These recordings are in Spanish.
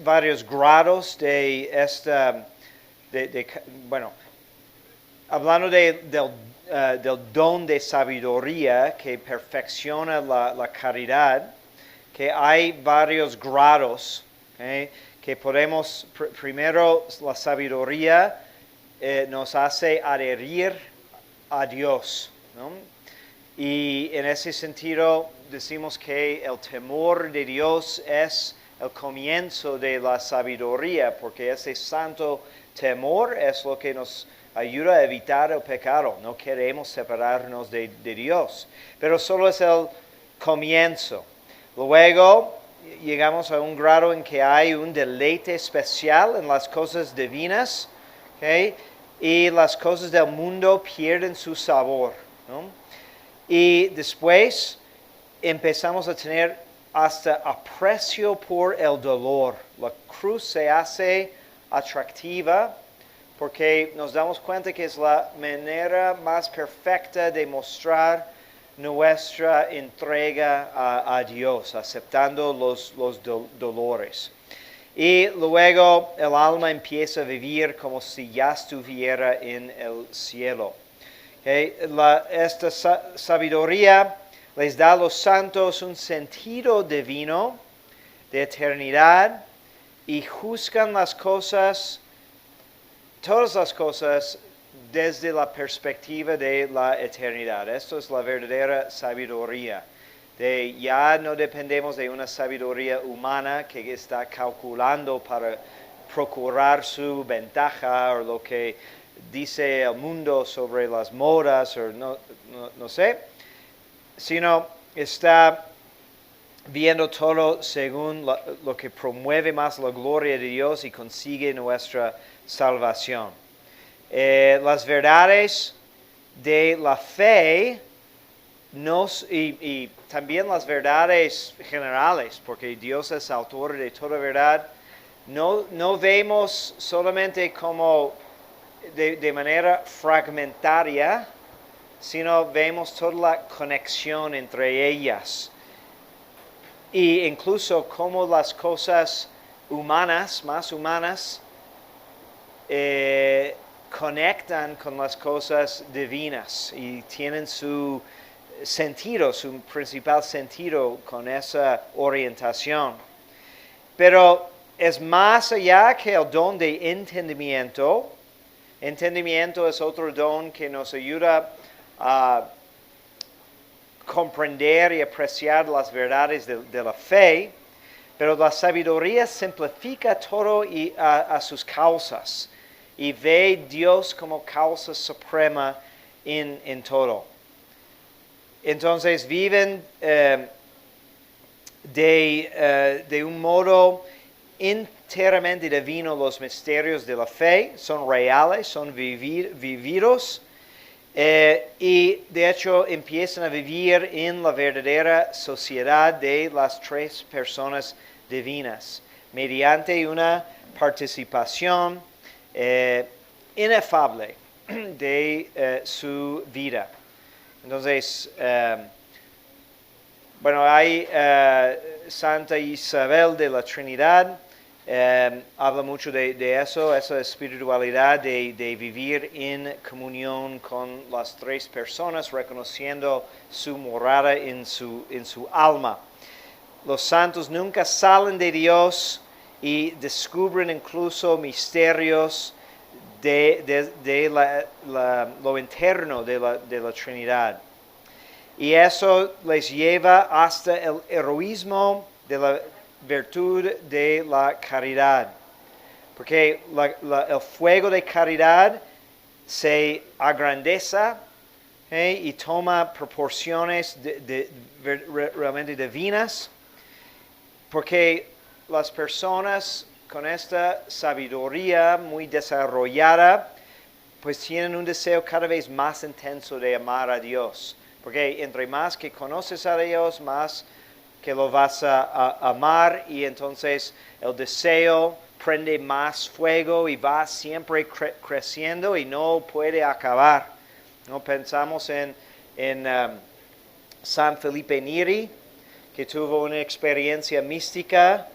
varios grados de esta, bueno, hablando del don de sabiduría que perfecciona la caridad, que hay varios grados, ¿okay? Que podemos, primero la sabiduría nos hace adherir a Dios, ¿no? Y en ese sentido decimos que el temor de Dios es el comienzo de la sabiduría, porque ese santo temor es lo que nos ayuda a evitar el pecado. No queremos separarnos de Dios, pero solo es el comienzo. Luego llegamos a un grado en que hay un deleite especial en las cosas divinas, ¿okay? Y las cosas del mundo pierden su sabor, ¿no? Y después empezamos a tener hasta aprecio por el dolor. La cruz se hace atractiva porque nos damos cuenta que es la manera más perfecta de mostrar nuestra entrega a Dios, aceptando los dolores. Y luego el alma empieza a vivir como si ya estuviera en el cielo. Okay. Esta sabiduría les da a los santos un sentido divino de eternidad y juzgan las cosas, todas las cosas, desde la perspectiva de la eternidad. Esto es la verdadera sabiduría. Ya no dependemos de una sabiduría humana que está calculando para procurar su ventaja o lo que dice el mundo sobre las modas o no sé, sino está viendo todo según lo que promueve más la gloria de Dios y consigue nuestra salvación. Las verdades de la fe y también las verdades generales, porque Dios es autor de toda verdad, no vemos solamente como de manera fragmentaria, sino vemos toda la conexión entre ellas. Y incluso cómo las cosas humanas, más humanas, conectan con las cosas divinas y tienen su sentido, su principal sentido con esa orientación. Pero es más allá que el don de entendimiento. Entendimiento es otro don que nos ayuda a comprender y apreciar las verdades de la fe, pero la sabiduría simplifica todo a sus causas y ve Dios como causa suprema en todo. Entonces viven de un modo enteramente divino los misterios de la fe, son reales, son vividos, y de hecho empiezan a vivir en la verdadera sociedad de las tres personas divinas, mediante una participación inefable de su vida. Entonces, hay Santa Isabel de la Trinidad, habla mucho de eso, esa espiritualidad de vivir en comunión con las tres personas, reconociendo su morada en su alma. Los santos nunca salen de Dios y descubren incluso misterios de lo interno de la Trinidad. Y eso les lleva hasta el heroísmo de la virtud de la caridad. Porque el fuego de caridad se agrandeza y toma proporciones realmente divinas. Porque las personas con esta sabiduría muy desarrollada, pues tienen un deseo cada vez más intenso de amar a Dios. Porque entre más que conoces a Dios, más que lo vas a amar, y entonces el deseo prende más fuego y va siempre creciendo y no puede acabar. ¿No? Pensamos en San Felipe Neri, que tuvo una experiencia mística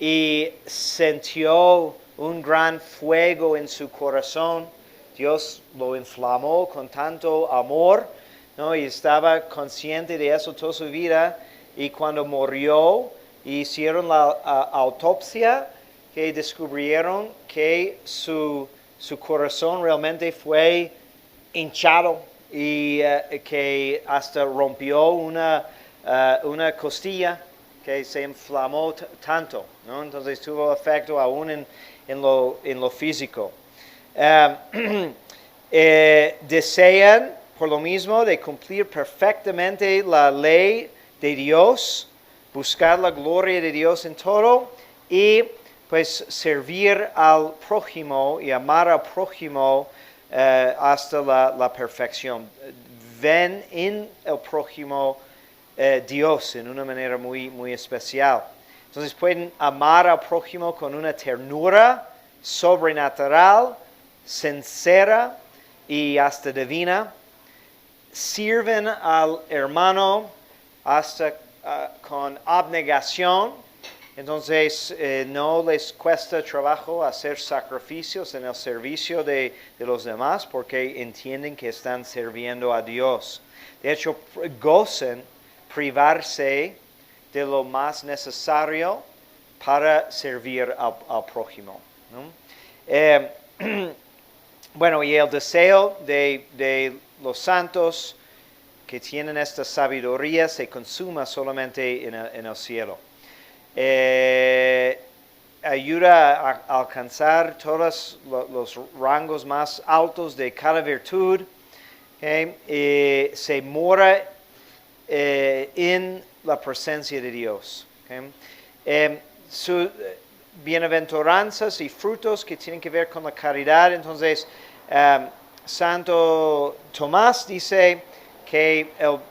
y sintió un gran fuego en su corazón. Dios lo inflamó con tanto amor, ¿no? Y estaba consciente de eso toda su vida. Y cuando murió, hicieron la autopsia, que descubrieron que su corazón realmente fue hinchado y que hasta rompió una costilla que se inflamó tanto, ¿no? Entonces tuvo efecto aún en lo físico. Desean, por lo mismo, de cumplir perfectamente la ley de Dios, buscar la gloria de Dios en todo y pues servir al prójimo y amar al prójimo hasta la perfección. Ven en el prójimo Dios en una manera muy especial. Entonces pueden amar al prójimo con una ternura sobrenatural, sincera y hasta divina. Sirven al hermano hasta con abnegación. Entonces no les cuesta trabajo hacer sacrificios en el servicio de los demás porque entienden que están sirviendo a Dios. De hecho, gozan privarse de lo más necesario para servir al prójimo, ¿no? Bueno, y el deseo de los santos que tienen esta sabiduría se consuma solamente en el cielo. Ayuda a alcanzar todos los rangos más altos de cada virtud. ¿Okay? Se mora en la presencia de Dios. ¿Okay? Sus bienaventuranzas y frutos que tienen que ver con la caridad. Entonces, Santo Tomás dice que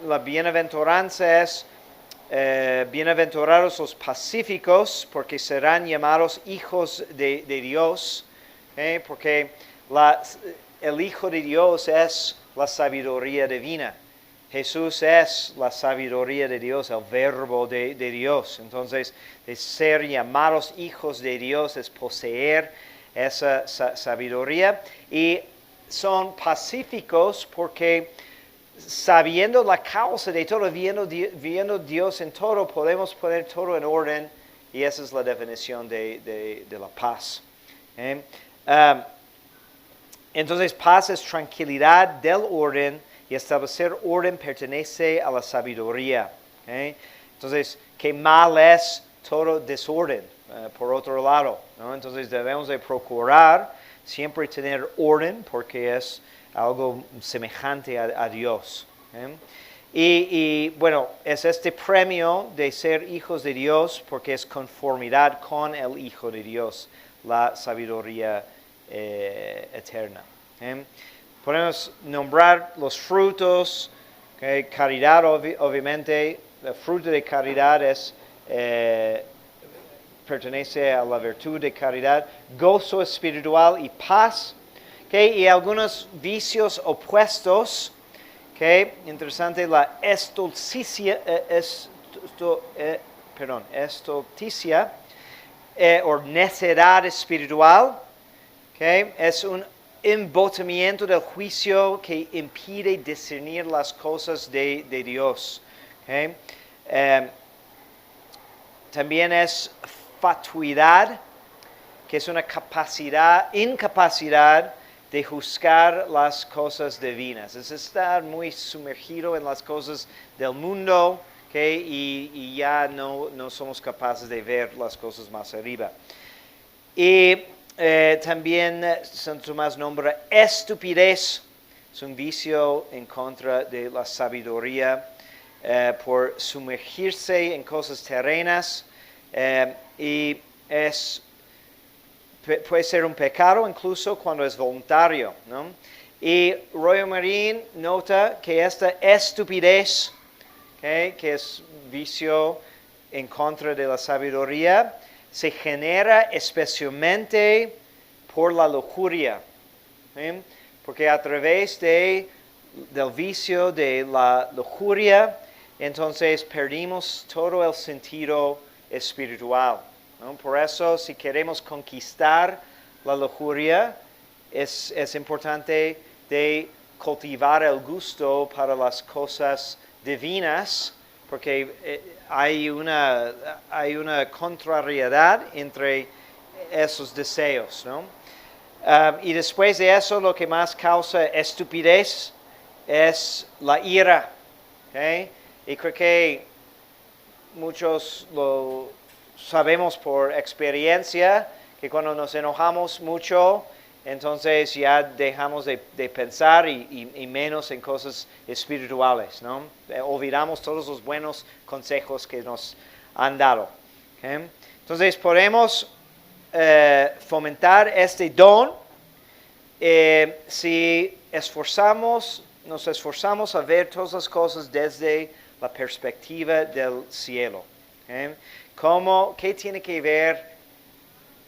la bienaventuranza es bienaventurados los pacíficos, porque serán llamados hijos de Dios, ¿okay? Porque el Hijo de Dios es la sabiduría divina. Jesús es la sabiduría de Dios, el verbo de Dios. Entonces, de ser llamados hijos de Dios es poseer esa sabiduría. Y son pacíficos porque sabiendo la causa de todo, viendo Dios en todo, podemos poner todo en orden, y esa es la definición de la paz. Entonces, paz es tranquilidad del orden, y establecer orden pertenece a la sabiduría. Entonces, qué mal es todo desorden, por otro lado, ¿no? Entonces, debemos de procurar siempre tener orden, porque es algo semejante a Dios. Y bueno, es este premio de ser hijos de Dios porque es conformidad con el Hijo de Dios, la sabiduría eterna. Podemos nombrar los frutos. Caridad, obviamente, el fruto de caridad pertenece a la virtud de caridad, gozo espiritual y paz. Y algunos vicios opuestos. Interesante, la estulticia, o necedad espiritual. Es un embotamiento del juicio que impide discernir las cosas de Dios. También es fatuidad, que es una incapacidad de juzgar las cosas divinas. Es estar muy sumergido en las cosas del mundo, y ya no somos capaces de ver las cosas más arriba. Y también Santo Tomás nombra estupidez. Es un vicio en contra de la sabiduría por sumergirse en cosas terrenas, y puede ser un pecado incluso cuando es voluntario, ¿no? Y Royo Marín nota que esta estupidez, que es vicio en contra de la sabiduría, se genera especialmente por la lujuria. Porque a través del vicio de la lujuria, entonces perdimos todo el sentido espiritual. ¿no? Por eso, si queremos conquistar la lujuria, es importante de cultivar el gusto para las cosas divinas, porque hay una contrariedad entre esos deseos, ¿no? Y después de eso, lo que más causa estupidez es la ira. ¿Okay? Y creo que muchos lo sabemos por experiencia, que cuando nos enojamos mucho, entonces ya dejamos de pensar y menos en cosas espirituales, ¿no? Olvidamos todos los buenos consejos que nos han dado. ¿Okay? Entonces podemos fomentar este don si nos esforzamos a ver todas las cosas desde la perspectiva del cielo. ¿Okay? ¿Qué tiene que ver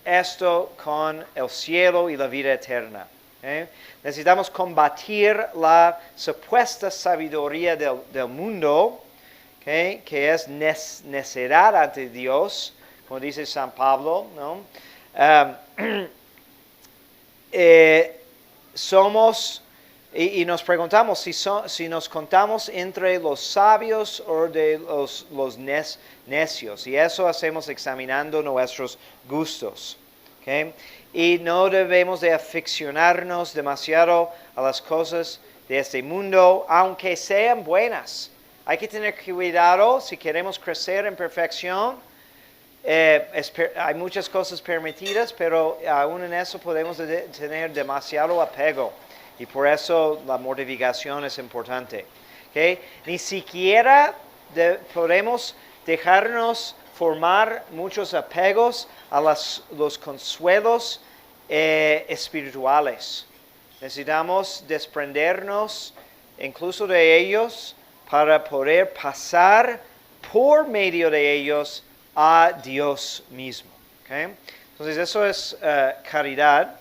esto con el cielo y la vida eterna? ¿Okay? Necesitamos combatir la supuesta sabiduría del mundo, ¿okay? Que es necedad ante Dios, como dice San Pablo, ¿no? Somos, y nos preguntamos si nos contamos entre los sabios o de los necios, y eso hacemos examinando nuestros gustos. ¿Okay? Y no debemos de aficionarnos demasiado a las cosas de este mundo, aunque sean buenas. Hay que tener cuidado si queremos crecer en perfección. Hay muchas cosas permitidas, pero aún en eso podemos tener demasiado apego. Y por eso la mortificación es importante. ¿Okay? Ni siquiera podemos dejarnos formar muchos apegos a los consuelos espirituales. Necesitamos desprendernos incluso de ellos para poder pasar por medio de ellos a Dios mismo. ¿Okay? Entonces eso es caridad.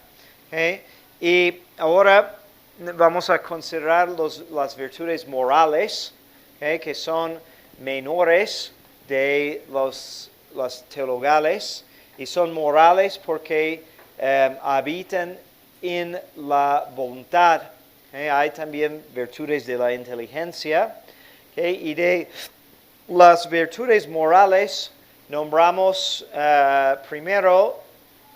¿Okay? Y ahora vamos a considerar las virtudes morales, ¿okay? Que son menores de las teologales, y son morales porque habitan en la voluntad. ¿Okay? Hay también virtudes de la inteligencia, ¿okay? Y de las virtudes morales nombramos primero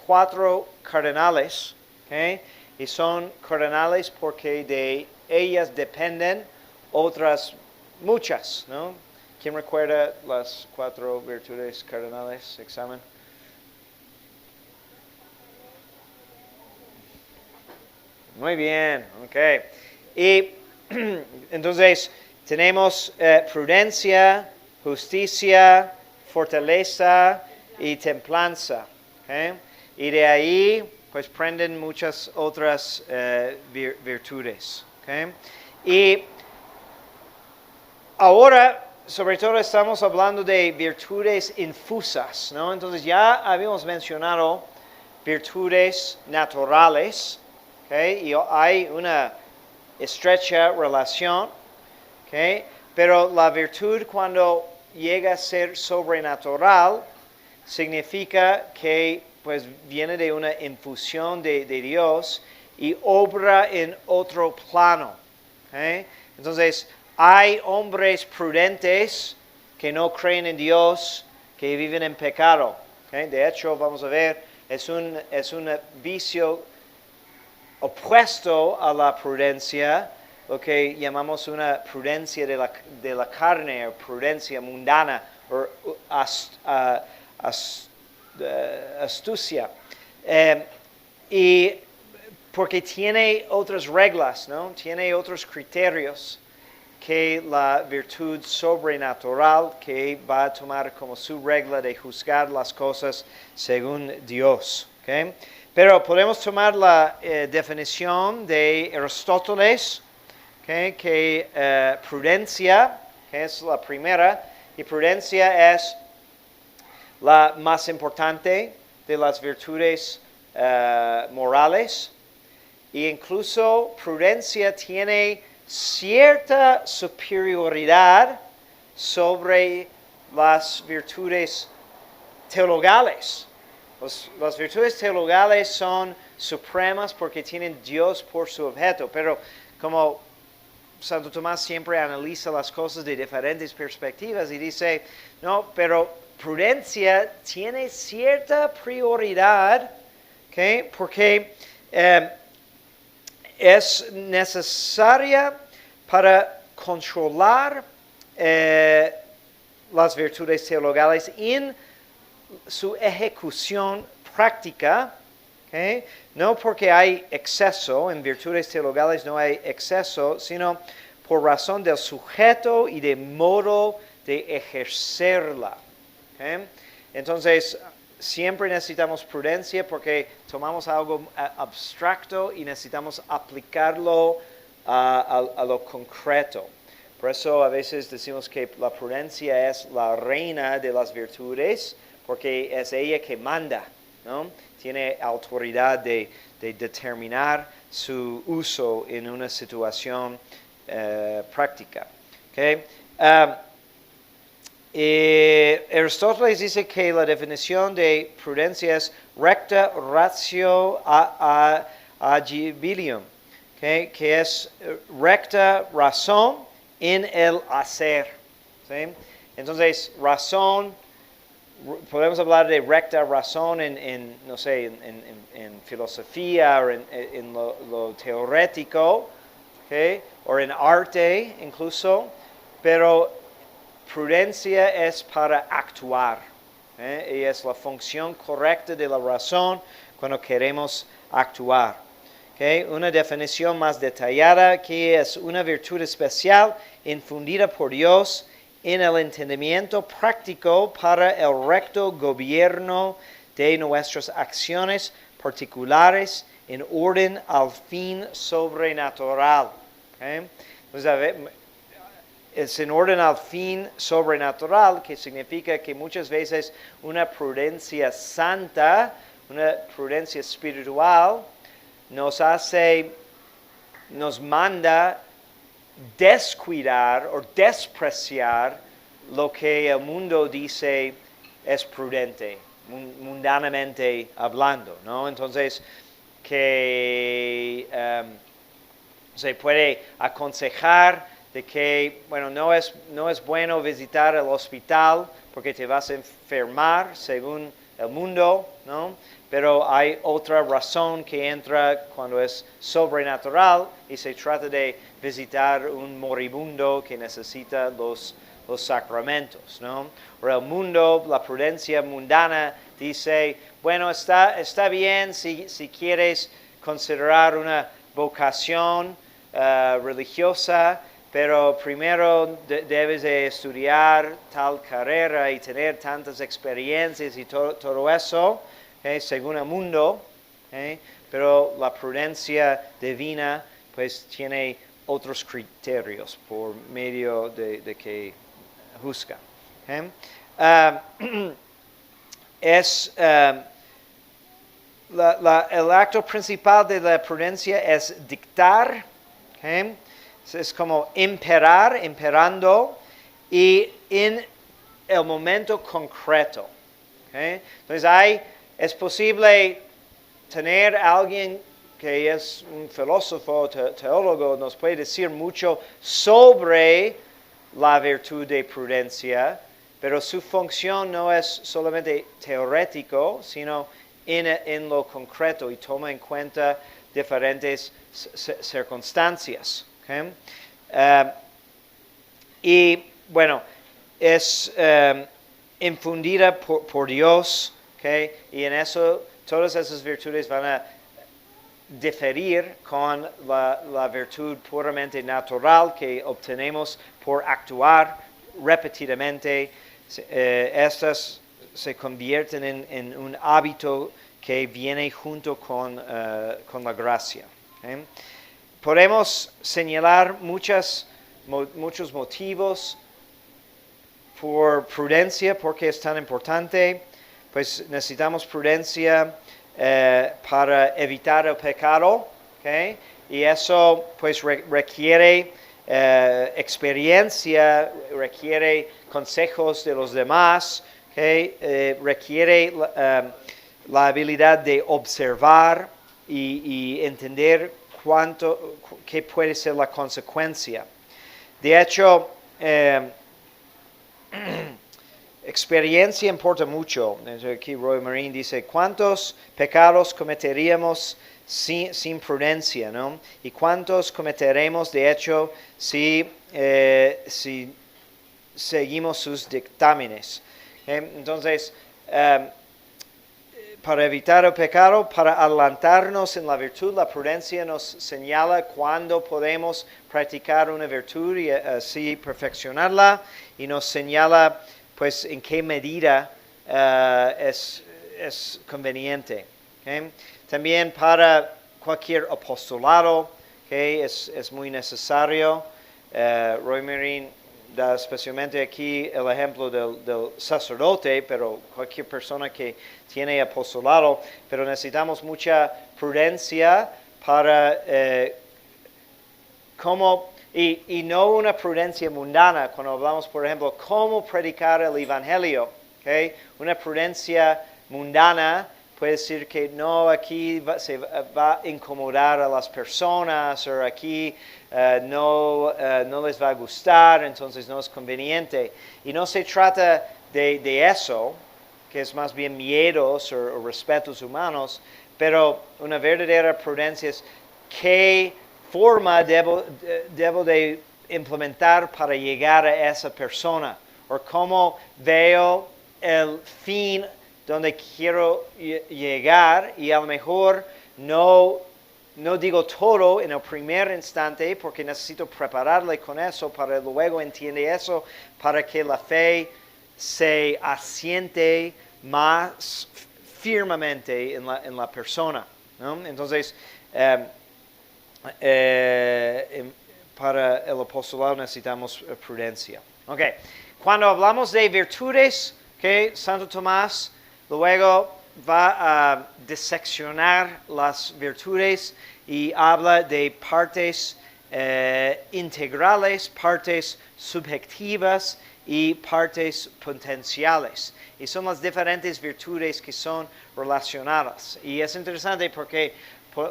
4 cardenales, ¿okay? Y son cardenales porque de ellas dependen otras muchas, ¿no? ¿Quién recuerda las 4 virtudes cardenales? Examen. Muy bien, ok. Y entonces tenemos prudencia, justicia, fortaleza y templanza. ¿Okay? Y de ahí pues prenden muchas otras virtudes. ¿Okay? Y ahora, sobre todo, estamos hablando de virtudes infusas, ¿no? Entonces ya habíamos mencionado virtudes naturales, ¿okay? Y hay una estrecha relación, ¿okay? Pero la virtud, cuando llega a ser sobrenatural, significa que pues viene de una infusión de Dios y obra en otro plano. ¿Okay? Entonces, hay hombres prudentes que no creen en Dios, que viven en pecado. ¿Okay? De hecho, vamos a ver, es un vicio opuesto a la prudencia, lo que llamamos una prudencia de la carne, o prudencia mundana, o astucia. Y porque tiene otras reglas, ¿no? Tiene otros criterios que la virtud sobrenatural, que va a tomar como su regla de juzgar las cosas según Dios. ¿Okay? Pero podemos tomar la definición de Aristóteles, ¿okay? Que prudencia, que es la primera, y prudencia es la más importante de las virtudes morales, e incluso prudencia tiene cierta superioridad sobre las virtudes teologales. Las virtudes teologales son supremas porque tienen Dios por su objeto, pero como Santo Tomás siempre analiza las cosas de diferentes perspectivas y dice, no, pero prudencia tiene cierta prioridad, ¿okay? Porque es necesaria para controlar las virtudes teologales en su ejecución práctica, ¿okay? No porque hay exceso, en virtudes teologales no hay exceso, sino por razón del sujeto y de modo de ejercerla. ¿Okay? Entonces, siempre necesitamos prudencia porque tomamos algo abstracto y necesitamos aplicarlo a lo concreto. Por eso a veces decimos que la prudencia es la reina de las virtudes, porque es ella que manda, ¿no? Tiene autoridad de determinar su uso en una situación práctica. ¿Okay? Aristóteles dice que la definición de prudencia es recta ratio agibilium, ¿okay? Que es recta razón en el hacer. ¿Sí? Entonces, razón, podemos hablar de recta razón no sé, en filosofía o en lo teórico, ¿okay? O en arte incluso, pero prudencia es para actuar, y es la función correcta de la razón cuando queremos actuar. ¿Okay? Una definición más detallada que es una virtud especial infundida por Dios en el entendimiento práctico para el recto gobierno de nuestras acciones particulares en orden al fin sobrenatural. ¿Okay? Entonces, es en orden al fin sobrenatural, que significa que muchas veces una prudencia santa, una prudencia espiritual, nos manda descuidar o despreciar lo que el mundo dice es prudente, mundanamente hablando, ¿no? Entonces, que se puede aconsejar de que, bueno, no es bueno visitar el hospital porque te vas a enfermar según el mundo, ¿no? Pero hay otra razón que entra cuando es sobrenatural y se trata de visitar un moribundo que necesita los sacramentos, ¿no? O el mundo, la prudencia mundana dice, bueno, está bien si quieres considerar una vocación religiosa, pero primero debes de estudiar tal carrera y tener tantas experiencias y todo eso, ¿okay? Según el mundo, ¿okay? Pero la prudencia divina pues tiene otros criterios por medio de que juzga. ¿Okay? El acto principal de la prudencia es dictar, ¿okay? Es como imperando, y en el momento concreto. ¿Okay? Entonces es posible tener a alguien que es un filósofo, teólogo, nos puede decir mucho sobre la virtud de prudencia, pero su función no es solamente teórico, sino en lo concreto y toma en cuenta diferentes circunstancias. Okay? Y bueno, es infundida por Dios, okay? Y en eso todas esas virtudes van a diferir con la virtud puramente natural que obtenemos por actuar repetidamente. Estas se convierten en un hábito que viene junto con la gracia. Okay? Podemos señalar muchos motivos por prudencia, porque es tan importante. Pues necesitamos prudencia para evitar el pecado, ¿okay? Y eso pues requiere experiencia, requiere consejos de los demás, requiere la habilidad de observar y entender qué puede ser la consecuencia. De hecho, experiencia importa mucho. Aquí Roy Marín dice, ¿cuántos pecados cometeríamos sin prudencia, ¿no? ¿Y cuántos cometeremos, de hecho, si seguimos sus dictámenes? Entonces, para evitar el pecado, para adelantarnos en la virtud, la prudencia nos señala cuándo podemos practicar una virtud y así perfeccionarla, y nos señala pues en qué medida es conveniente. También para cualquier apostolado, es muy necesario. Roy Marín da especialmente aquí el ejemplo del sacerdote, pero cualquier persona que tiene apostolado, pero necesitamos mucha prudencia para cómo, y no una prudencia mundana, cuando hablamos, por ejemplo, cómo predicar el Evangelio. Una prudencia mundana puede decir que no, aquí se va a incomodar a las personas, o aquí no les va a gustar, entonces no es conveniente. Y no se trata de eso, que es más bien miedos o respetos humanos, pero una verdadera prudencia es qué forma debo de implementar para llegar a esa persona, o cómo veo el fin donde quiero llegar, y a lo mejor no digo todo en el primer instante porque necesito prepararle con eso para luego entiende eso, para que la fe se asiente más firmemente en la persona, ¿no? Entonces, para el apostolado necesitamos prudencia. Okay. Cuando hablamos de virtudes, Santo Tomás luego va a diseccionar las virtudes y habla de partes integrales, partes subjetivas y partes potenciales. Y son las diferentes virtudes que son relacionadas. Y es interesante porque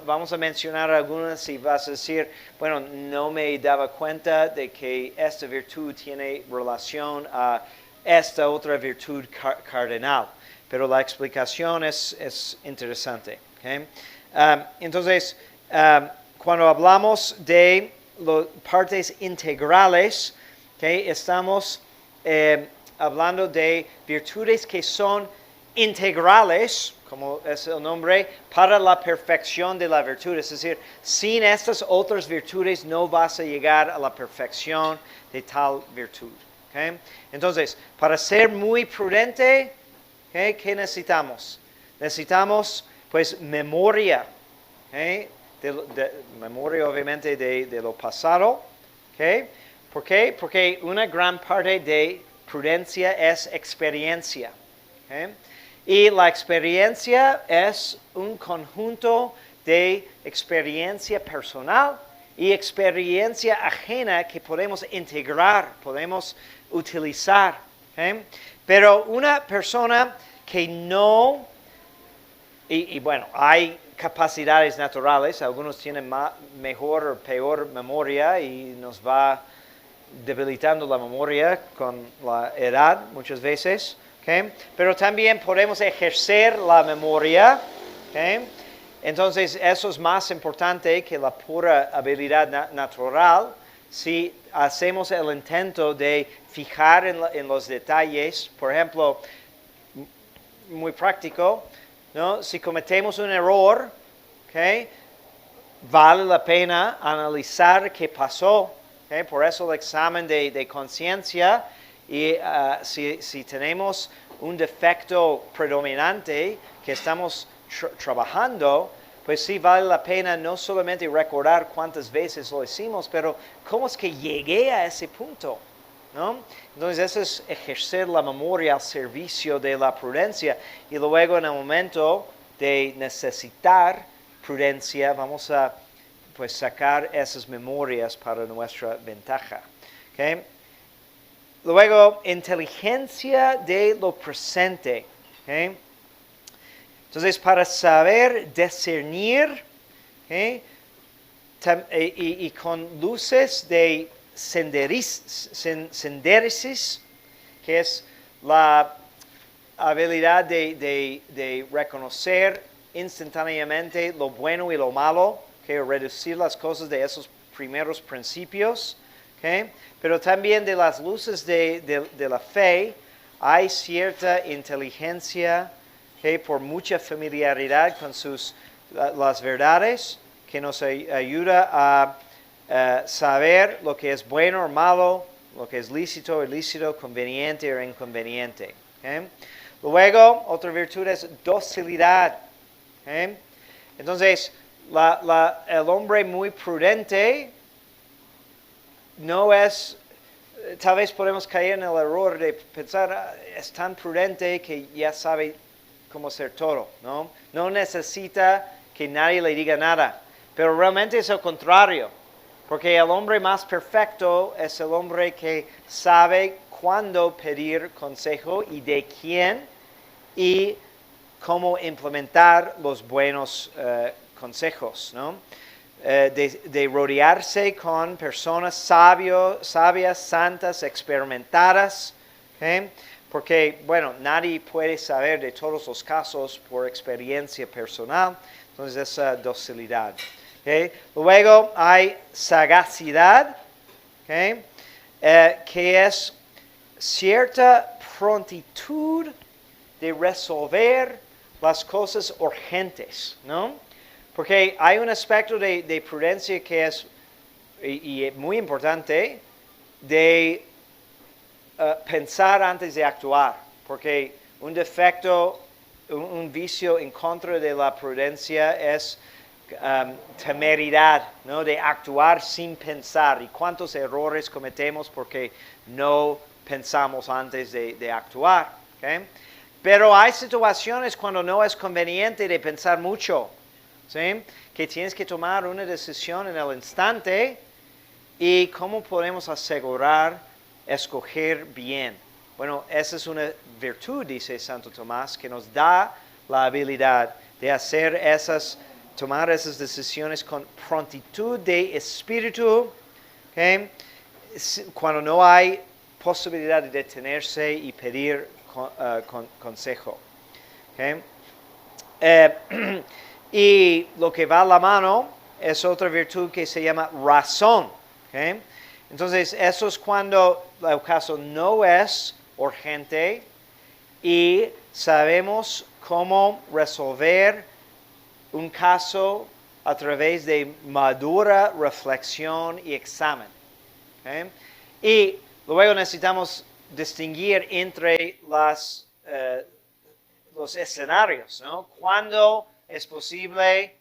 vamos a mencionar algunas y vas a decir, bueno, no me daba cuenta de que esta virtud tiene relación a esta otra virtud cardinal. Pero la explicación es interesante. Entonces, cuando hablamos de las partes integrales, estamos hablando de virtudes que son integrales, como es el nombre, para la perfección de la virtud. Es decir, sin estas otras virtudes no vas a llegar a la perfección de tal virtud. Entonces, para ser muy prudente, ¿qué necesitamos? Necesitamos, pues, memoria. Memoria, obviamente, de lo pasado. ¿Por qué? Porque una gran parte de prudencia es experiencia. Y la experiencia es un conjunto de experiencia personal y experiencia ajena que podemos integrar, podemos utilizar. Pero una persona que no, y bueno, hay capacidades naturales, algunos tienen mejor o peor memoria y nos va debilitando la memoria con la edad muchas veces. Pero también podemos ejercer la memoria. Entonces eso es más importante que la pura habilidad natural. Si hacemos el intento de fijar en los detalles, por ejemplo, muy práctico, ¿no? Si cometemos un error, vale la pena analizar qué pasó. Por eso el examen de conciencia. Y si tenemos un defecto predominante que estamos trabajando, pues sí vale la pena no solamente recordar cuántas veces lo hicimos, pero cómo es que llegué a ese punto, ¿no? Entonces eso es ejercer la memoria al servicio de la prudencia, y luego en el momento de necesitar prudencia vamos a, pues, sacar esas memorias para nuestra ventaja. Luego, inteligencia de lo presente. ¿Okay? Entonces, para saber discernir, ¿okay? Y con luces de senderisis, que es la habilidad de reconocer instantáneamente lo bueno y lo malo, que reducir las cosas de esos primeros principios, ¿okay? Pero también de las luces de la fe hay cierta inteligencia, ¿okay? Por mucha familiaridad con las verdades, que nos ayuda a saber lo que es bueno o malo, lo que es lícito o ilícito, conveniente o inconveniente. ¿Okay? Luego, otra virtud es docilidad. ¿Okay? Entonces, el hombre muy prudente no es, tal vez podemos caer en el error de pensar, es tan prudente que ya sabe cómo hacer todo, ¿no? No necesita que nadie le diga nada, pero realmente es el contrario, porque el hombre más perfecto es el hombre que sabe cuándo pedir consejo y de quién y cómo implementar los buenos consejos, ¿no? De rodearse con personas sabias, santas, experimentadas, ¿okay? Porque, bueno, nadie puede saber de todos los casos por experiencia personal, entonces esa docilidad. ¿Okay? Luego hay sagacidad, ¿okay? Que es cierta prontitud de resolver las cosas urgentes, ¿no? Porque hay un aspecto de prudencia que es y muy importante de pensar antes de actuar, porque un defecto, un vicio en contra de la prudencia es temeridad, ¿no? De actuar sin pensar. ¿Y cuántos errores cometemos porque no pensamos antes de actuar? ¿Okay? Pero hay situaciones cuando no es conveniente de pensar mucho, ¿sí? Que tienes que tomar una decisión en el instante y cómo podemos asegurar escoger bien. Bueno, esa es una virtud, dice Santo Tomás, que nos da la habilidad de hacer tomar esas decisiones con prontitud de espíritu, ¿okay? Cuando no hay posibilidad de detenerse y pedir consejo. ¿Okay? Y lo que va a la mano es otra virtud que se llama razón. ¿Okay? Entonces, eso es cuando el caso no es urgente y sabemos cómo resolver un caso a través de madura reflexión y examen. ¿Okay? Y luego necesitamos distinguir entre los escenarios, ¿no? Cuando es posible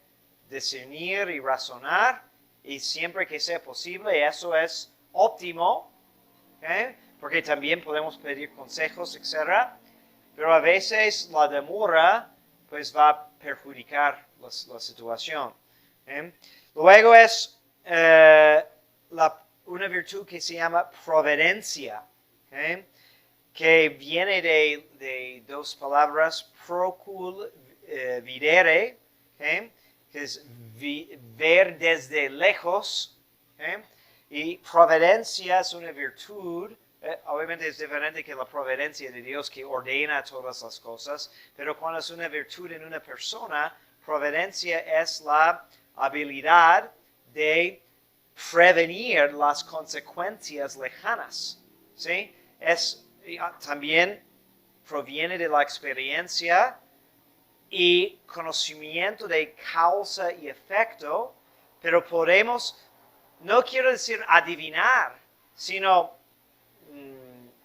discernir y razonar, y siempre que sea posible, eso es óptimo, ¿okay? Porque también podemos pedir consejos, etc. Pero a veces la demora pues va a perjudicar la situación. ¿Okay? Luego es una virtud que se llama providencia, ¿okay? Que viene de dos palabras, videre, ¿okay? Que es ver desde lejos, ¿okay? Y providencia es una virtud, obviamente es diferente que la providencia de Dios que ordena todas las cosas, pero cuando es una virtud en una persona, providencia es la habilidad de prevenir las consecuencias lejanas, ¿sí? También proviene de la experiencia y conocimiento de causa y efecto, pero podemos, no quiero decir adivinar, sino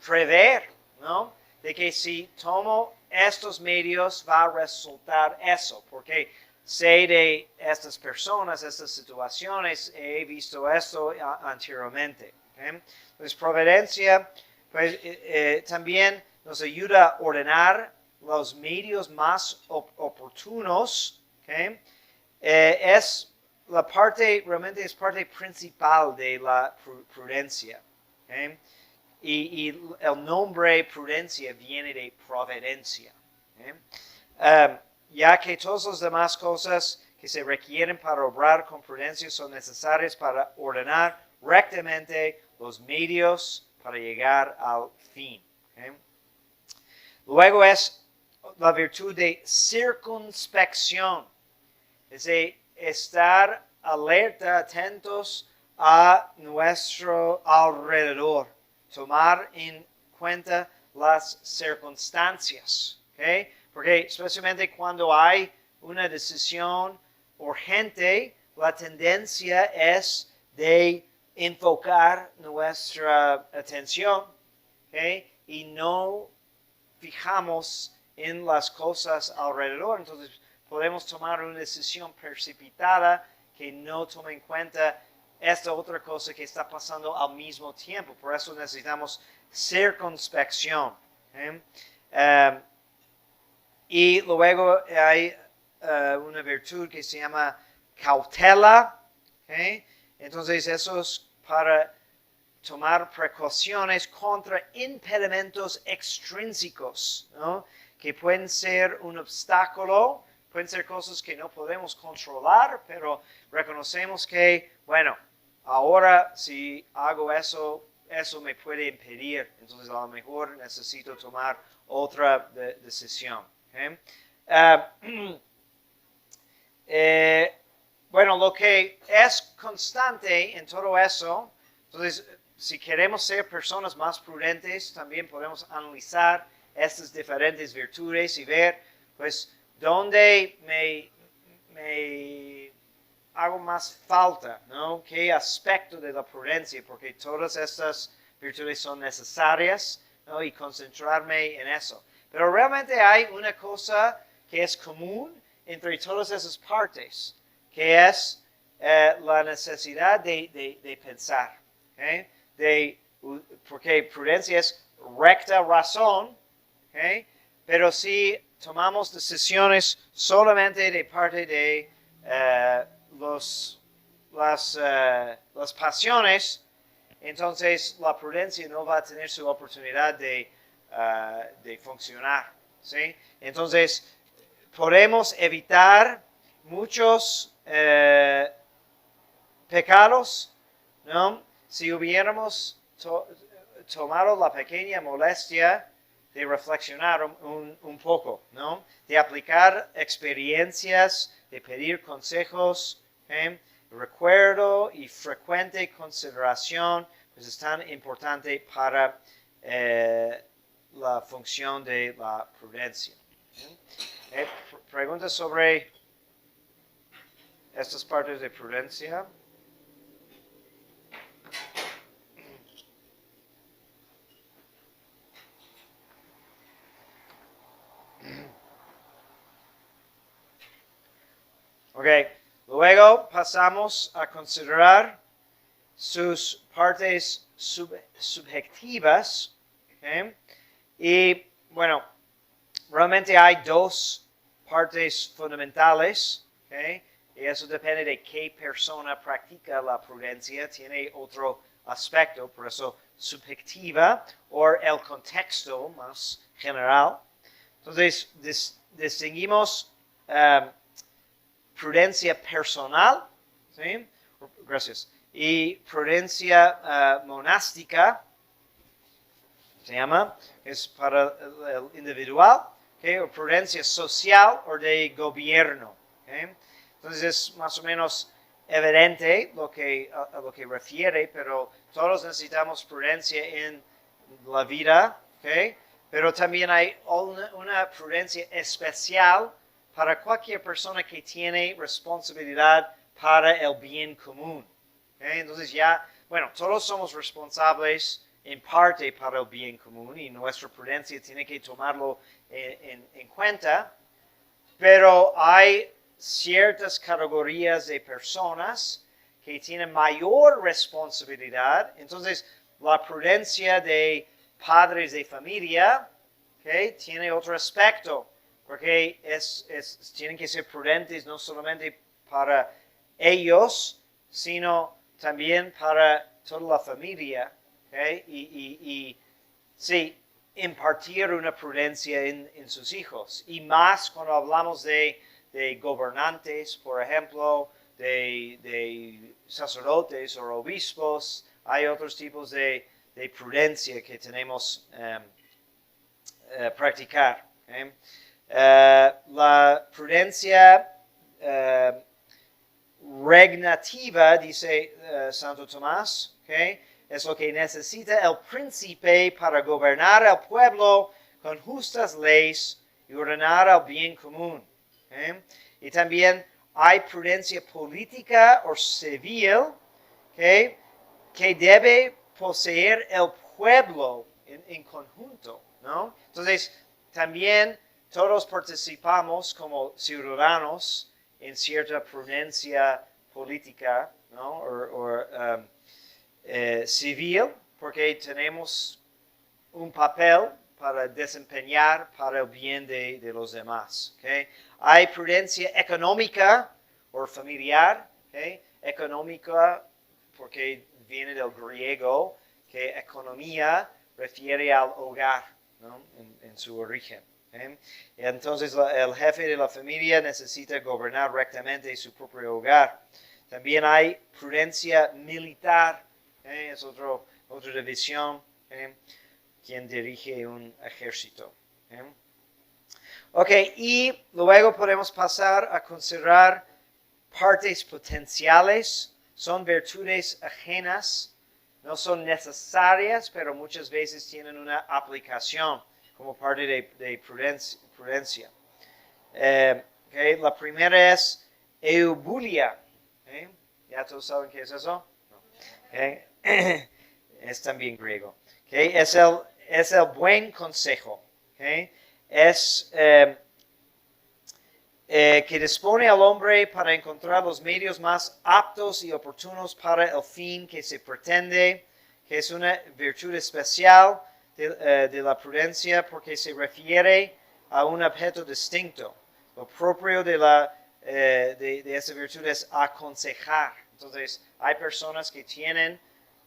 prever, ¿no? De que si tomo estos medios va a resultar eso, porque sé de estas personas, estas situaciones, he visto esto anteriormente. ¿Okay? Entonces, providencia, pues también nos ayuda a ordenar los medios más oportunos. ¿Okay? Realmente es parte principal de la prudencia. ¿Okay? y el nombre prudencia viene de providencia. Ya que todas las demás cosas que se requieren para obrar con prudencia son necesarias para ordenar rectamente los medios para llegar al fin. Luego es la virtud de circunspección, es de estar alerta, atentos a nuestro alrededor, tomar en cuenta las circunstancias, ¿okay? Porque especialmente cuando hay una decisión urgente, la tendencia es de enfocar nuestra atención, ¿okay? Y no fijamos en las cosas alrededor. Entonces podemos tomar una decisión precipitada que no toma en cuenta esta otra cosa que está pasando al mismo tiempo. Por eso necesitamos circunspección. Y luego hay una virtud que se llama cautela. Entonces eso es para tomar precauciones contra impedimentos extrínsecos, ¿no? Que pueden ser un obstáculo, pueden ser cosas que no podemos controlar, pero reconocemos que, bueno, ahora si hago eso, eso me puede impedir, entonces a lo mejor necesito tomar otra decisión. Bueno, lo que es constante en todo eso, entonces, si queremos ser personas más prudentes, también podemos analizar estas diferentes virtudes y ver, pues, dónde me hago más falta, ¿no? ¿Qué aspecto de la prudencia? Porque todas estas virtudes son necesarias, ¿no? Y concentrarme en eso. Pero realmente hay una cosa que es común entre todas esas partes, que es la necesidad de pensar. ¿Okay? Porque prudencia es recta razón, ¿okay? Pero si tomamos decisiones solamente de parte de las pasiones, entonces la prudencia no va a tener su oportunidad de funcionar. ¿Sí? Entonces, podemos evitar muchos pecados, ¿no? Si hubiéramos tomado la pequeña molestia de reflexionar un poco, ¿no? De aplicar experiencias, de pedir consejos, recuerdo y frecuente consideración, pues es tan importante para la función de la prudencia. Preguntas sobre estas partes de prudencia. Ok, luego pasamos a considerar sus partes subjetivas. Okay. Y bueno, realmente hay dos partes fundamentales. Okay. Y eso depende de qué persona practica la prudencia. Tiene otro aspecto, por eso subjetiva, o el contexto más general. Entonces, distinguimos prudencia personal, ¿sí? Gracias. Y prudencia monástica, se llama, es para el individual, ¿okay? O prudencia social o de gobierno. ¿Okay? Entonces es más o menos evidente a lo que refiere, pero todos necesitamos prudencia en la vida, ¿okay? Pero también hay una prudencia especial para cualquier persona que tiene responsabilidad para el bien común. ¿Okay? Entonces bueno, todos somos responsables en parte para el bien común y nuestra prudencia tiene que tomarlo en cuenta, pero hay ciertas categorías de personas que tienen mayor responsabilidad. Entonces, la prudencia de padres de familia, ¿okay? Tiene otro aspecto, porque tienen que ser prudentes no solamente para ellos, sino también para toda la familia. ¿okay? Y sí, impartir una prudencia en sus hijos. Y más cuando hablamos de gobernantes, por ejemplo, de sacerdotes o obispos, hay otros tipos de prudencia que tenemos practicar. ¿Okay? La prudencia regnativa, dice Santo Tomás, ¿okay? Es lo que necesita el príncipe para gobernar al pueblo con justas leyes y ordenar el bien común. ¿Okay? Y también hay prudencia política o civil, ¿okay? Que debe poseer el pueblo en conjunto, ¿no? Entonces, también todos participamos como ciudadanos en cierta prudencia política, ¿no? O civil, porque tenemos un papel para desempeñar para el bien de los demás. ¿Okay? Hay prudencia económica o familiar, ¿okay? Económica porque viene del griego, que economía refiere al hogar, ¿no? en su origen. ¿Okay? Entonces el jefe de la familia necesita gobernar rectamente su propio hogar. También hay prudencia militar, ¿okay? Es otra división. ¿Okay? Quien dirige un ejército. ¿Okay? Ok, y luego podemos pasar a considerar partes potenciales. Son virtudes ajenas, no son necesarias, pero muchas veces tienen una aplicación como parte de prudencia. Okay, la primera es eubulia. Okay? ¿Ya todos saben qué es eso? No. Okay. Es también griego. Okay? Es el buen consejo. Okay? Es que dispone al hombre para encontrar los medios más aptos y oportunos para el fin que se pretende, que es una virtud especial de la prudencia porque se refiere a un objeto distinto. Lo propio de esa virtud es aconsejar. Entonces, hay personas que tienen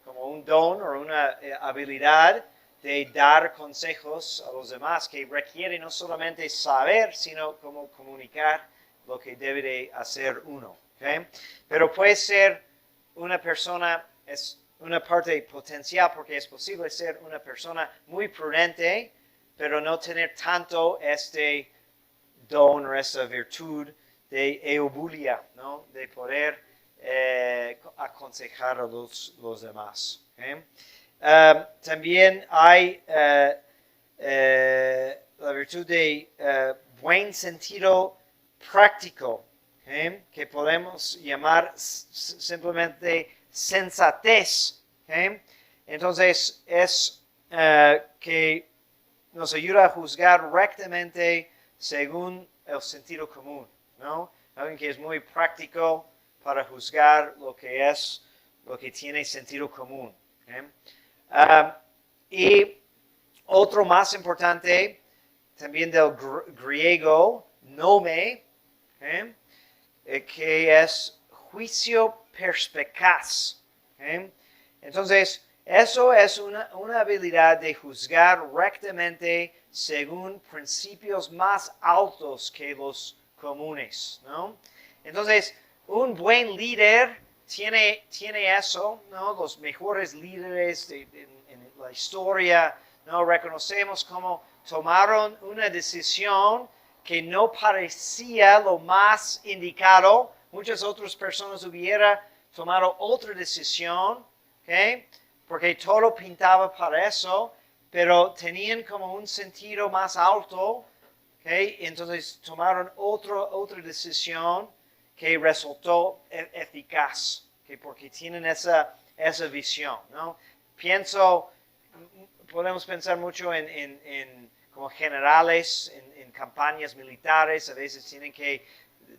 como un don o una habilidad de dar consejos a los demás, que requiere no solamente saber, sino como comunicar lo que debe de hacer uno. ¿Okay? Pero puede ser una persona, es una parte potencial, porque es posible ser una persona muy prudente, pero no tener tanto este don o esta virtud de eubulia, ¿no? De poder aconsejar a los demás. ¿Okay? También hay la virtud de buen sentido práctico, ¿okay? Que podemos llamar simplemente sensatez. ¿Okay? Entonces es que nos ayuda a juzgar rectamente según el sentido común, ¿no? Alguien que es muy práctico para juzgar lo que tiene sentido común. ¿Okay? Y otro más importante, también del griego, nome, ¿okay? Que es juicio perspicaz. ¿Okay? Entonces, eso es una habilidad de juzgar rectamente según principios más altos que los comunes, ¿no? Entonces, un buen líder tiene eso, ¿no? Los mejores líderes en la historia, ¿no? Reconocemos cómo tomaron una decisión que no parecía lo más indicado. Muchas otras personas hubieran tomado otra decisión, ¿okay? Porque todo pintaba para eso, pero tenían como un sentido más alto, ¿okay? Entonces tomaron otra decisión que resultó eficaz, ¿okay? Porque tienen esa visión, ¿no? Podemos pensar mucho en como generales, en campañas militares, a veces tienen que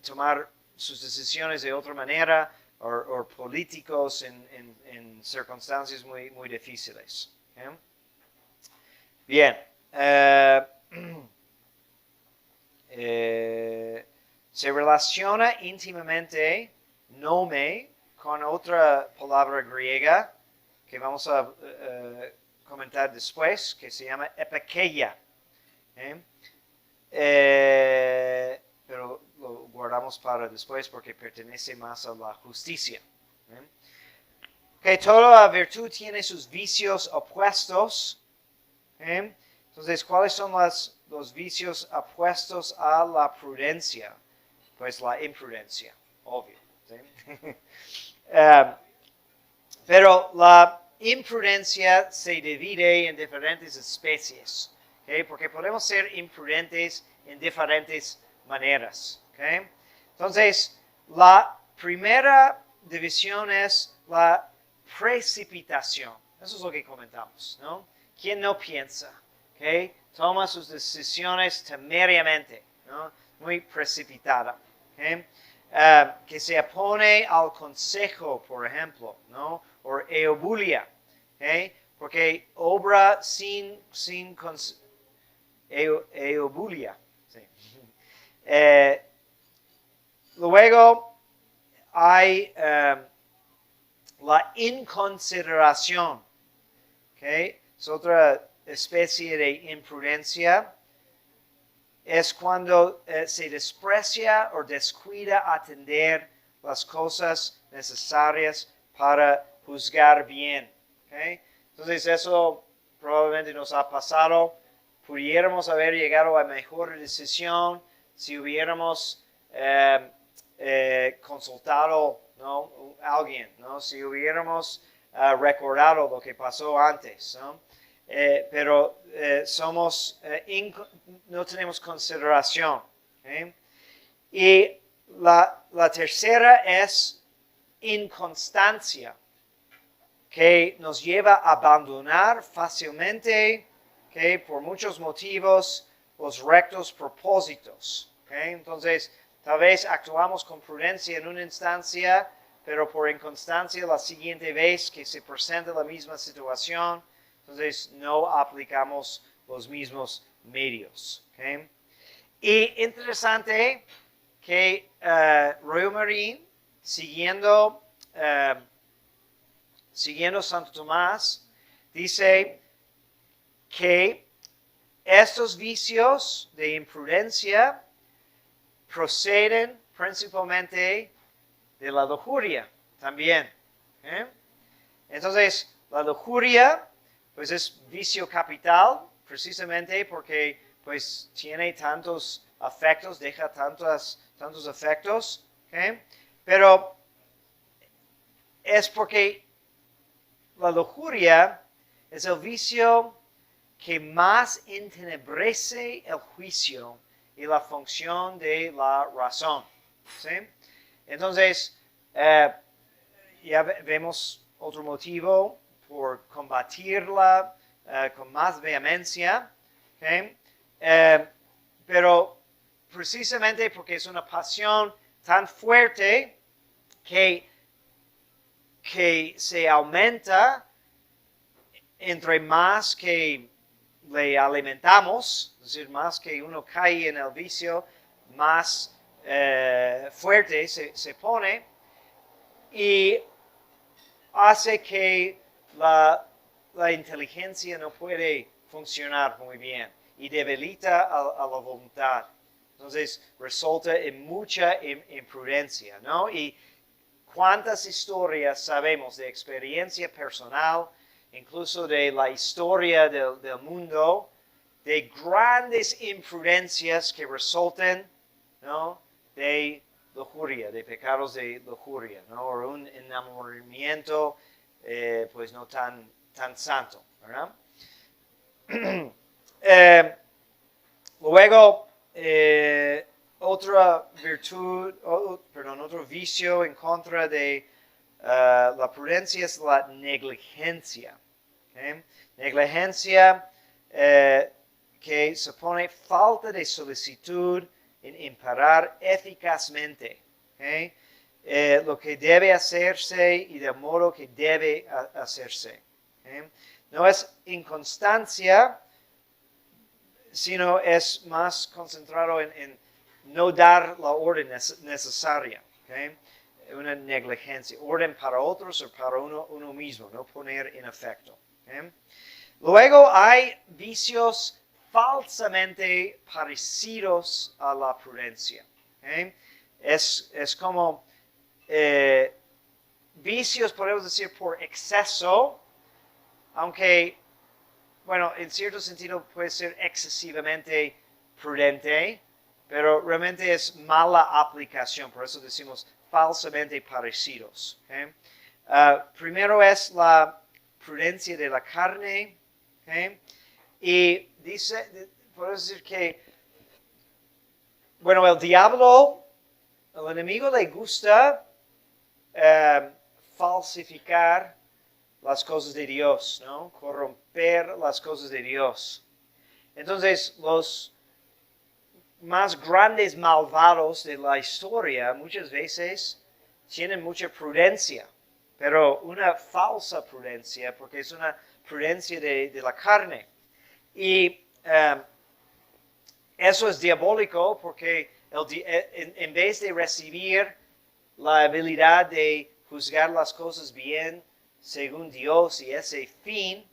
tomar sus decisiones de otra manera, o políticos en circunstancias muy difíciles. ¿Okay? Bien. Se relaciona íntimamente nome con otra palabra griega que vamos a comentar después, que se llama epekeia. Pero lo guardamos para después porque pertenece más a la justicia. Que toda virtud tiene sus vicios opuestos. Entonces, ¿cuáles son los vicios opuestos a la prudencia? Pues la imprudencia, obvio. ¿Sí? Pero la imprudencia se divide en diferentes especies, ¿okay? Porque podemos ser imprudentes en diferentes maneras. ¿Okay? Entonces, la primera división es la precipitación. Eso es lo que comentamos, ¿no? ¿Quién no piensa? ¿Okay? Toma sus decisiones temerariamente, ¿no? Muy precipitada. ¿Okay? Que se opone al consejo, por ejemplo, ¿no? O eubulia, ¿okay? Porque obra sin eubulia. Sí. Luego hay la inconsideración, ¿okay? Es otra especie de imprudencia. Es cuando se desprecia o descuida atender las cosas necesarias para juzgar bien. ¿Okay? Entonces eso probablemente nos ha pasado. Pudiéramos haber llegado a mejor decisión si hubiéramos consultado, ¿no? a alguien, ¿no? Si hubiéramos recordado lo que pasó antes, ¿no? Pero no tenemos consideración. ¿Okay? Y la tercera es inconstancia, que nos lleva a abandonar fácilmente, ¿okay? por muchos motivos, los rectos propósitos. ¿Okay? Entonces, tal vez actuamos con prudencia en una instancia, pero por inconstancia la siguiente vez que se presenta la misma situación, entonces no aplicamos los mismos medios. ¿Okay? Y interesante que Royal Marine, siguiendo Santo Tomás, dice que estos vicios de imprudencia proceden principalmente de la lujuria también. Entonces, la lujuria pues es vicio capital, precisamente porque pues tiene tantos afectos, deja tantos afectos, ¿okay? Pero es porque la lujuria es el vicio que más entenebrece el juicio y la función de la razón. ¿Sí? Entonces, ya vemos otro motivo por combatirla con más vehemencia, ¿okay? Pero precisamente porque es una pasión tan fuerte que se aumenta entre más que le alimentamos, es decir, más que uno cae en el vicio, más fuerte se pone y hace que la inteligencia no puede funcionar muy bien y debilita a la voluntad. Entonces resulta en mucha imprudencia, ¿no? Y cuántas historias sabemos de experiencia personal, incluso de la historia del mundo, de grandes imprudencias que resultan, ¿no? de lujuria, de pecados de lujuria, ¿no? O un enamoramiento pues no tan santo, ¿verdad? Luego, otra virtud, otro vicio en contra de la prudencia es la negligencia. ¿Okay? Negligencia que supone falta de solicitud en imparar eficazmente. ¿Okay? Lo que debe hacerse y del modo que debe hacerse. ¿Okay? No es inconstancia, sino es más concentrado en no dar la orden necesaria. ¿Okay? una negligencia, orden para otros o para uno mismo, no poner en efecto. ¿Okay? Luego hay vicios falsamente parecidos a la prudencia. ¿Okay? Es como vicios, podemos decir, por exceso, aunque, bueno, en cierto sentido puede ser excesivamente prudente, pero realmente es mala aplicación, por eso decimos falsamente parecidos. ¿Okay? Primero es la prudencia de la carne, ¿okay? Y dice, podemos decir que, bueno, el diablo, el enemigo le gusta falsificar las cosas de Dios, ¿no? Corromper las cosas de Dios. Entonces, los más grandes malvados de la historia muchas veces tienen mucha prudencia, pero una falsa prudencia, porque es una prudencia de la carne. Y eso es diabólico porque en vez de recibir la habilidad de juzgar las cosas bien según Dios y ese fin,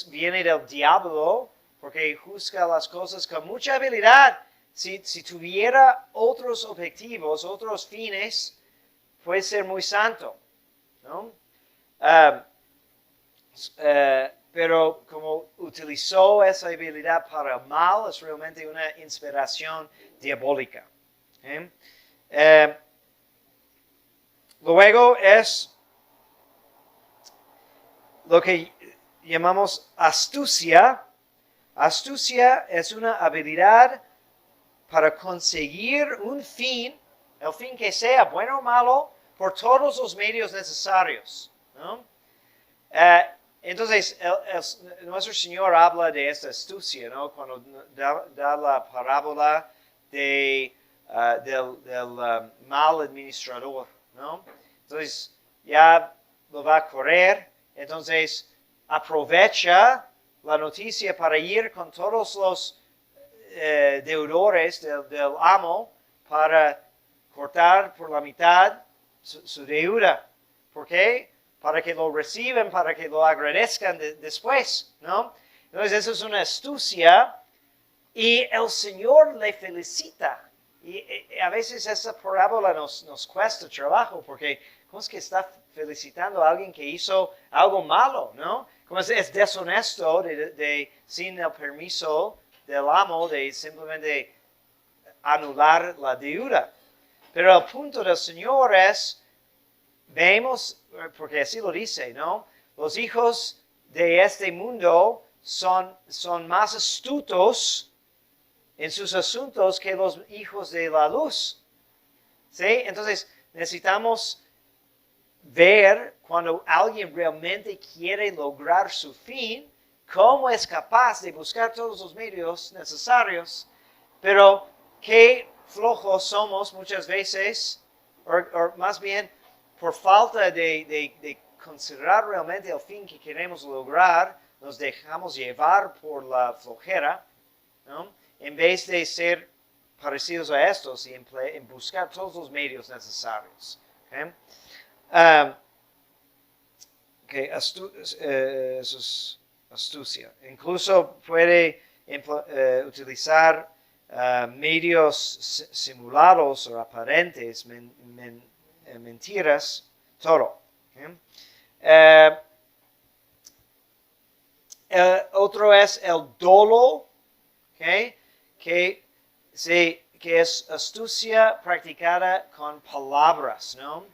viene del diablo porque juzga las cosas con mucha habilidad. Si tuviera otros objetivos, otros fines, puede ser muy santo, ¿no? Pero como utilizó esa habilidad para el mal, es realmente una inspiración diabólica. Luego es lo que llamamos astucia. Astucia es una habilidad para conseguir un fin, el fin que sea bueno o malo, por todos los medios necesarios, ¿no? Entonces, nuestro Señor habla de esta astucia, ¿no? Cuando da la parábola del mal administrador, ¿no? Entonces, ya lo va a correr, entonces aprovecha la noticia para ir con todos los deudores del amo para cortar por la mitad su deuda. ¿Por qué? Para que lo reciban, para que lo agradezcan después, ¿no? Entonces, eso es una astucia y el Señor le felicita. Y a veces esa parábola nos cuesta trabajo porque ¿cómo es que está felicitando a alguien que hizo algo malo, no? Como es deshonesto sin el permiso del amo de simplemente anular la deuda. Pero el punto del Señor es, vemos, porque así lo dice, ¿no? Los hijos de este mundo son más astutos en sus asuntos que los hijos de la luz. ¿Sí? Entonces, necesitamos ver cuando alguien realmente quiere lograr su fin, cómo es capaz de buscar todos los medios necesarios, pero qué flojos somos muchas veces, o más bien por falta de considerar realmente el fin que queremos lograr, nos dejamos llevar por la flojera, ¿no? En vez de ser parecidos a estos y en buscar todos los medios necesarios. ¿Okay? Eso es astucia. Incluso puede utilizar medios simulados o aparentes, mentiras, todo. ¿Okay? Otro es el dolo, ¿okay? que es astucia practicada con palabras, ¿no?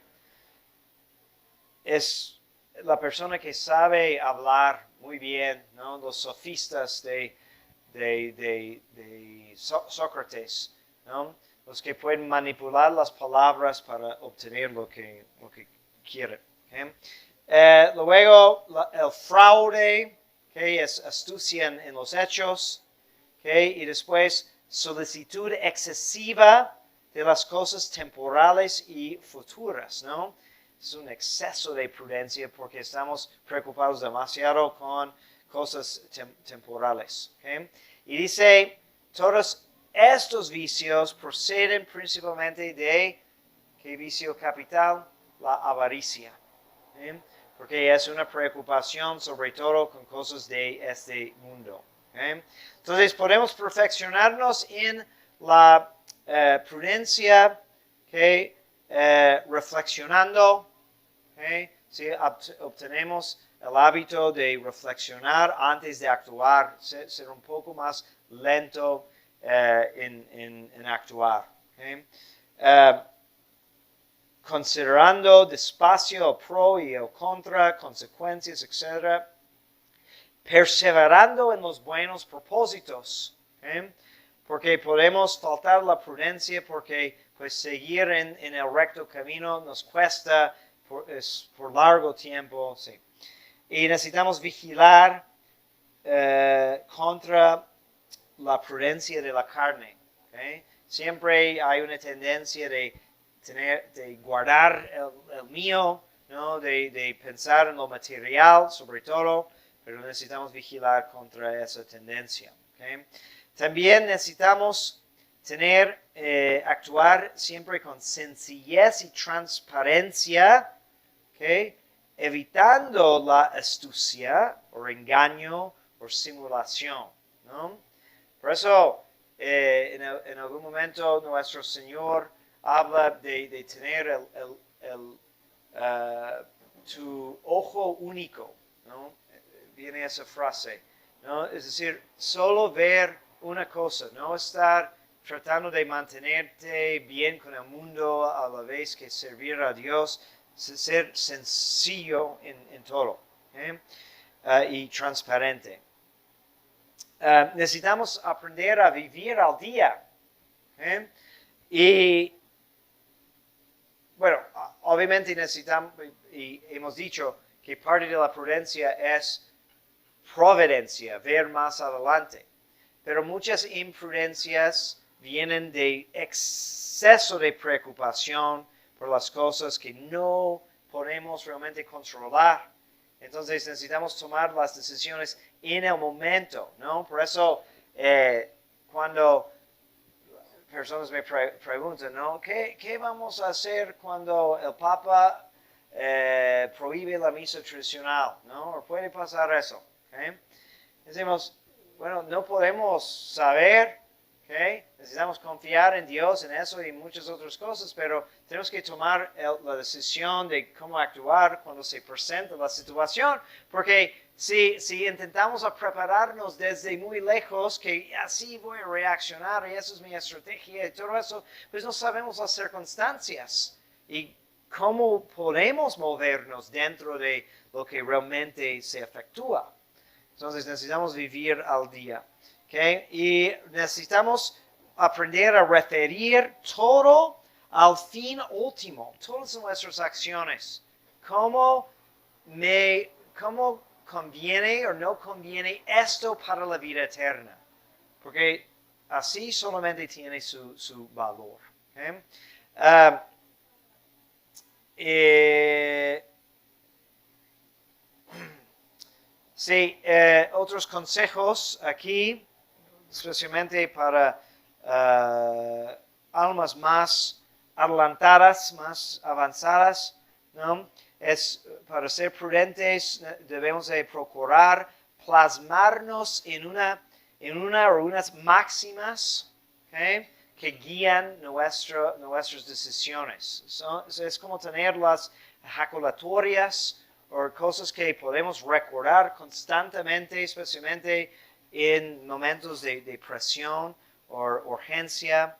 Es la persona que sabe hablar muy bien, ¿no? Los sofistas de Sócrates, ¿no? Los que pueden manipular las palabras para obtener lo que quieren. ¿Okay? Luego, el fraude, ¿okay? Es astucia en los hechos. ¿Okay? Y después, solicitud excesiva de las cosas temporales y futuras, ¿no? Es un exceso de prudencia porque estamos preocupados demasiado con cosas temporales. ¿Okay? Y dice, todos estos vicios proceden principalmente de ¿Qué vicio capital? La avaricia. Porque es una preocupación sobre todo con cosas de este mundo. Entonces podemos perfeccionarnos en la prudencia, reflexionando. Si obtenemos el hábito de reflexionar antes de actuar, ser un poco más lento en actuar. Considerando despacio el pro y el contra, consecuencias, etc. Perseverando en los buenos propósitos. Porque podemos faltar la prudencia porque pues, seguir en el recto camino nos cuesta por largo tiempo. Sí. Y necesitamos vigilar contra la prudencia de la carne. Siempre hay una tendencia de guardar el mío, ¿no? de pensar en lo material sobre todo, pero necesitamos vigilar contra esa tendencia. También necesitamos actuar siempre con sencillez y transparencia, evitando la astucia o engaño o simulación, ¿no? Por eso, en algún momento nuestro Señor habla de tener tu ojo único, ¿no? Viene esa frase, ¿no? Es decir, solo ver una cosa, no estar tratando de mantenerte bien con el mundo a la vez que servir a Dios, ser sencillo en todo y transparente. Necesitamos aprender a vivir al día. Y bueno, obviamente necesitamos, y hemos dicho que parte de la prudencia es providencia, ver más adelante. Pero muchas imprudencias vienen de exceso de preocupación por las cosas que no podemos realmente controlar. Entonces necesitamos tomar las decisiones en el momento, ¿no? Por eso cuando personas me preguntan, ¿no? ¿Qué vamos a hacer cuando el Papa prohíbe la misa tradicional, ¿no? ¿O puede pasar eso? Decimos, bueno, no podemos saber, necesitamos confiar en Dios en eso y muchas otras cosas, pero tenemos que tomar la decisión de cómo actuar cuando se presenta la situación, porque si intentamos prepararnos desde muy lejos, que así voy a reaccionar y eso es mi estrategia y todo eso, pues no sabemos las circunstancias y cómo podemos movernos dentro de lo que realmente se efectúa. Entonces necesitamos vivir al día. Y necesitamos aprender a referir todo al fin último, todas nuestras acciones. ¿Cómo conviene o no conviene esto para la vida eterna? Porque así solamente tiene su valor. Sí, otros consejos aquí, especialmente para almas más adelantadas, más avanzadas, ¿no? Es para ser prudentes debemos de procurar plasmarnos en una o unas máximas que guían nuestras decisiones. Es como tener las jaculatorias o cosas que podemos recordar constantemente, especialmente en momentos de presión o urgencia.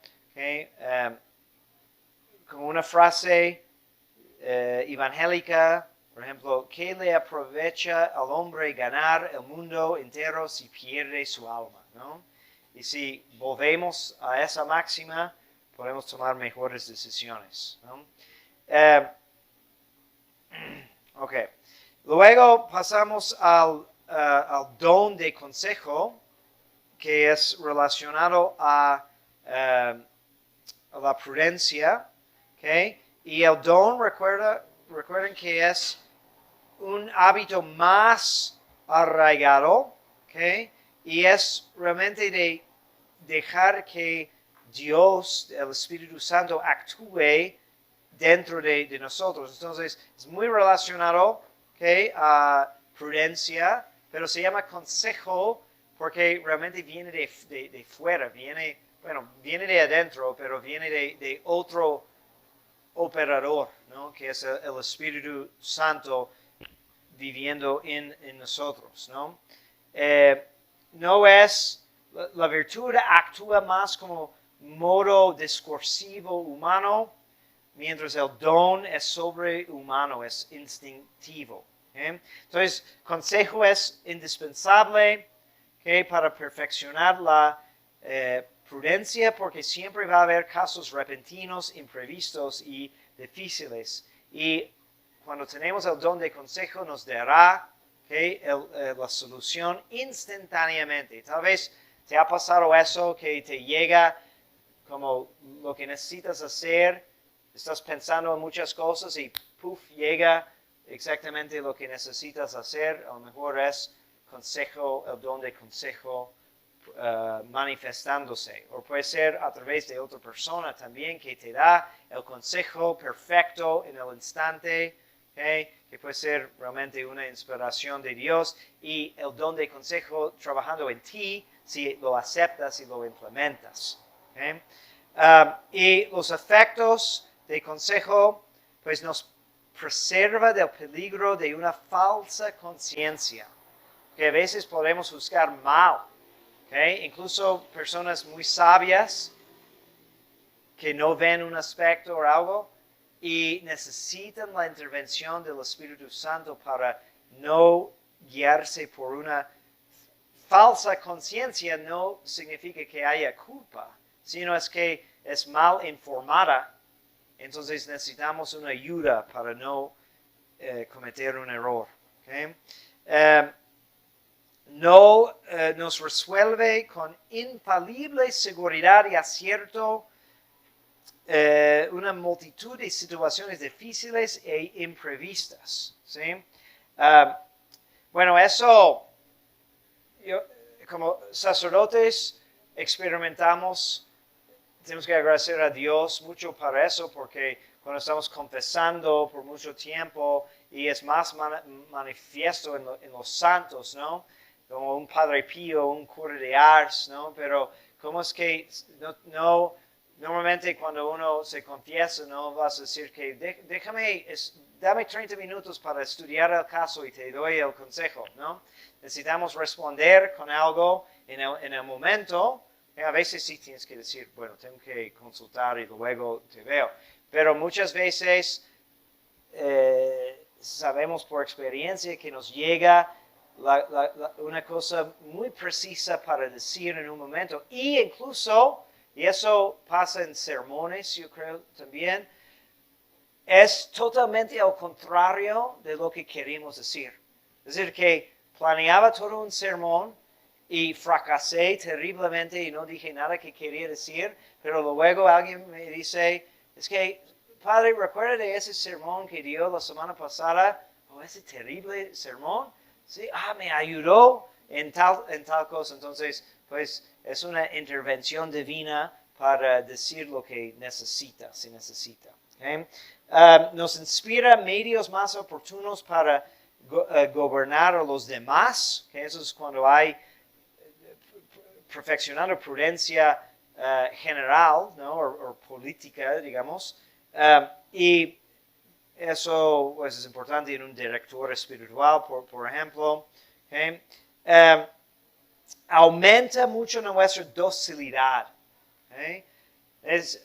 Como una frase evangélica, por ejemplo, ¿qué le aprovecha al hombre ganar el mundo entero si pierde su alma? ¿No? Y si volvemos a esa máxima, podemos tomar mejores decisiones, ¿no? Ok. Luego pasamos al don de consejo, que es relacionado a la prudencia. Y el don, recuerden que es un hábito más arraigado, y es realmente de dejar que Dios, el Espíritu Santo, actúe dentro de nosotros. Entonces, es muy relacionado, ¿okay?, a prudencia, pero se llama consejo porque realmente viene de fuera, viene de adentro, pero viene de otro operador, ¿no?, que es el Espíritu Santo viviendo en nosotros, ¿no? No es, la virtud actúa más como modo discursivo humano, mientras el don es sobrehumano, es instintivo. Entonces, consejo es indispensable para perfeccionar la prudencia, porque siempre va a haber casos repentinos, imprevistos y difíciles. Y cuando tenemos el don de consejo, nos dará la solución instantáneamente. Tal vez te ha pasado eso, que te llega como lo que necesitas hacer, estás pensando en muchas cosas y puff, llega exactamente lo que necesitas hacer. A lo mejor es consejo, el don de consejo manifestándose. O puede ser a través de otra persona también que te da el consejo perfecto en el instante, que puede ser realmente una inspiración de Dios, y el don de consejo trabajando en ti si lo aceptas y lo implementas. Y los efectos de consejo pues nos preserva del peligro de una falsa conciencia, que a veces podemos juzgar mal. Incluso personas muy sabias que no ven un aspecto o algo y necesitan la intervención del Espíritu Santo para no guiarse por una falsa conciencia. No significa que haya culpa, sino es que es mal informada. Entonces necesitamos una ayuda para no cometer un error. No nos resuelve con infalible seguridad y acierto una multitud de situaciones difíciles e imprevistas. ¿Sí? Bueno, eso, como sacerdotes experimentamos. Tenemos que agradecer a Dios mucho para eso, porque cuando estamos confesando por mucho tiempo y es más manifiesto en los santos, ¿no? Como un Padre Pío, un cura de Ars, ¿no? Pero ¿cómo es que normalmente cuando uno se confiesa, no vas a decir que dame 30 minutos para estudiar el caso y te doy el consejo, ¿no? Necesitamos responder con algo en el momento. A veces sí tienes que decir, bueno, tengo que consultar y luego te veo. Pero muchas veces sabemos por experiencia que nos llega una cosa muy precisa para decir en un momento. Y incluso, y eso pasa en sermones, yo creo también, es totalmente al contrario de lo que queríamos decir. Es decir, que planeaba todo un sermón y fracasé terriblemente y no dije nada que quería decir, pero luego alguien me dice, es que, Padre, ¿recuerda de ese sermón que dio la semana pasada? ¿O ese terrible sermón? Sí, me ayudó en tal cosa. Entonces, pues, es una intervención divina para decir lo que se necesita. ¿Okay? Nos inspira medios más oportunos para gobernar a los demás, que eso es cuando hay perfeccionando prudencia general, ¿no? o política, digamos, y eso pues, es importante en un director espiritual, por ejemplo. ¿Okay? Aumenta mucho nuestra docilidad. ¿Okay? Es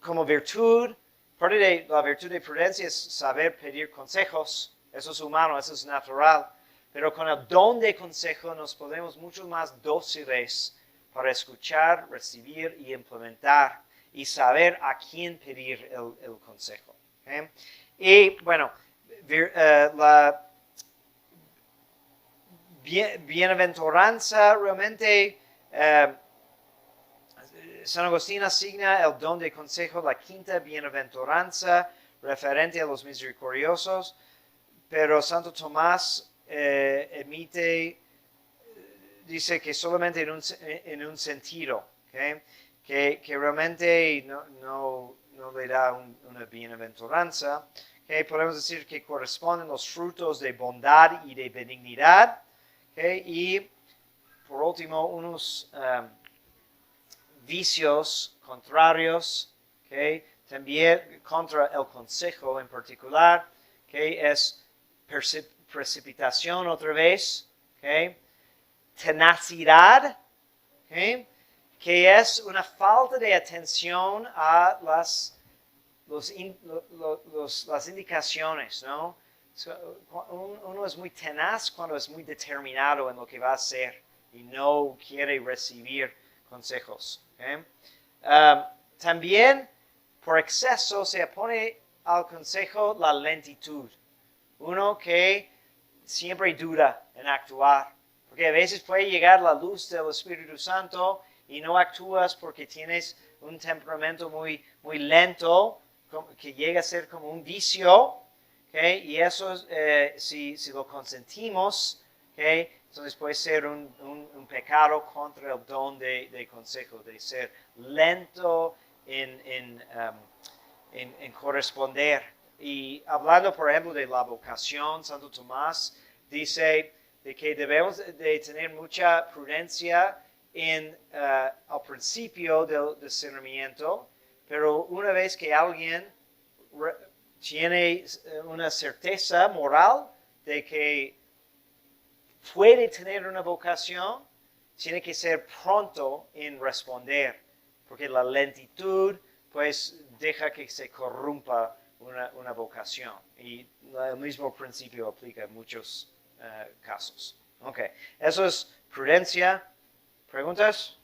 como virtud, parte de la virtud de prudencia es saber pedir consejos. Eso es humano, eso es natural. Pero con el don de consejo nos podemos mucho más dóciles para escuchar, recibir y implementar y saber a quién pedir el consejo. ¿Okay? Y bueno, la bienaventuranza realmente, San Agustín asigna el don de consejo, la quinta bienaventuranza referente a los misericordiosos, pero Santo Tomás dice que solamente en un sentido, ¿okay? que realmente no no le da una bienaventuranza. Okay, podemos decir que corresponden los frutos de bondad y de benignidad. Okay, y por último, unos vicios contrarios, okay, también contra el consejo en particular, que es precipitación otra vez, okay, tenacidad, okay, que es una falta de atención a las indicaciones, ¿no? Uno es muy tenaz cuando es muy determinado en lo que va a hacer y no quiere recibir consejos. ¿Okay? También por exceso se opone al consejo la lentitud. Uno que siempre duda en actuar, porque a veces puede llegar la luz del Espíritu Santo y no actúas porque tienes un temperamento muy, muy lento, que llega a ser como un vicio, ¿okay? Y eso, si lo consentimos, ¿okay? Entonces puede ser un pecado contra el don de consejo, de ser lento en corresponder. Y hablando, por ejemplo, de la vocación, Santo Tomás dice de que debemos de tener mucha prudencia al principio del discernimiento, pero una vez que alguien tiene una certeza moral de que puede tener una vocación, tiene que ser pronto en responder, porque la lentitud pues deja que se corrompa una vocación. Y el mismo principio aplica en muchos casos. Ok, eso es prudencia. ¿Preguntas?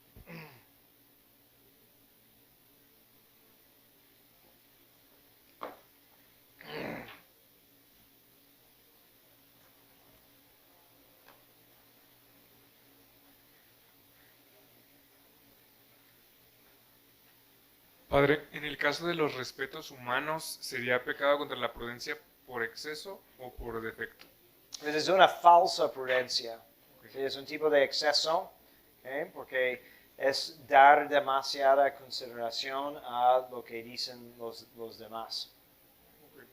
Padre, en el caso de los respetos humanos, ¿sería pecado contra la prudencia por exceso o por defecto? Es una falsa prudencia. Okay. Es un tipo de exceso, ¿okay? Porque es dar demasiada consideración a lo que dicen los demás. Okay.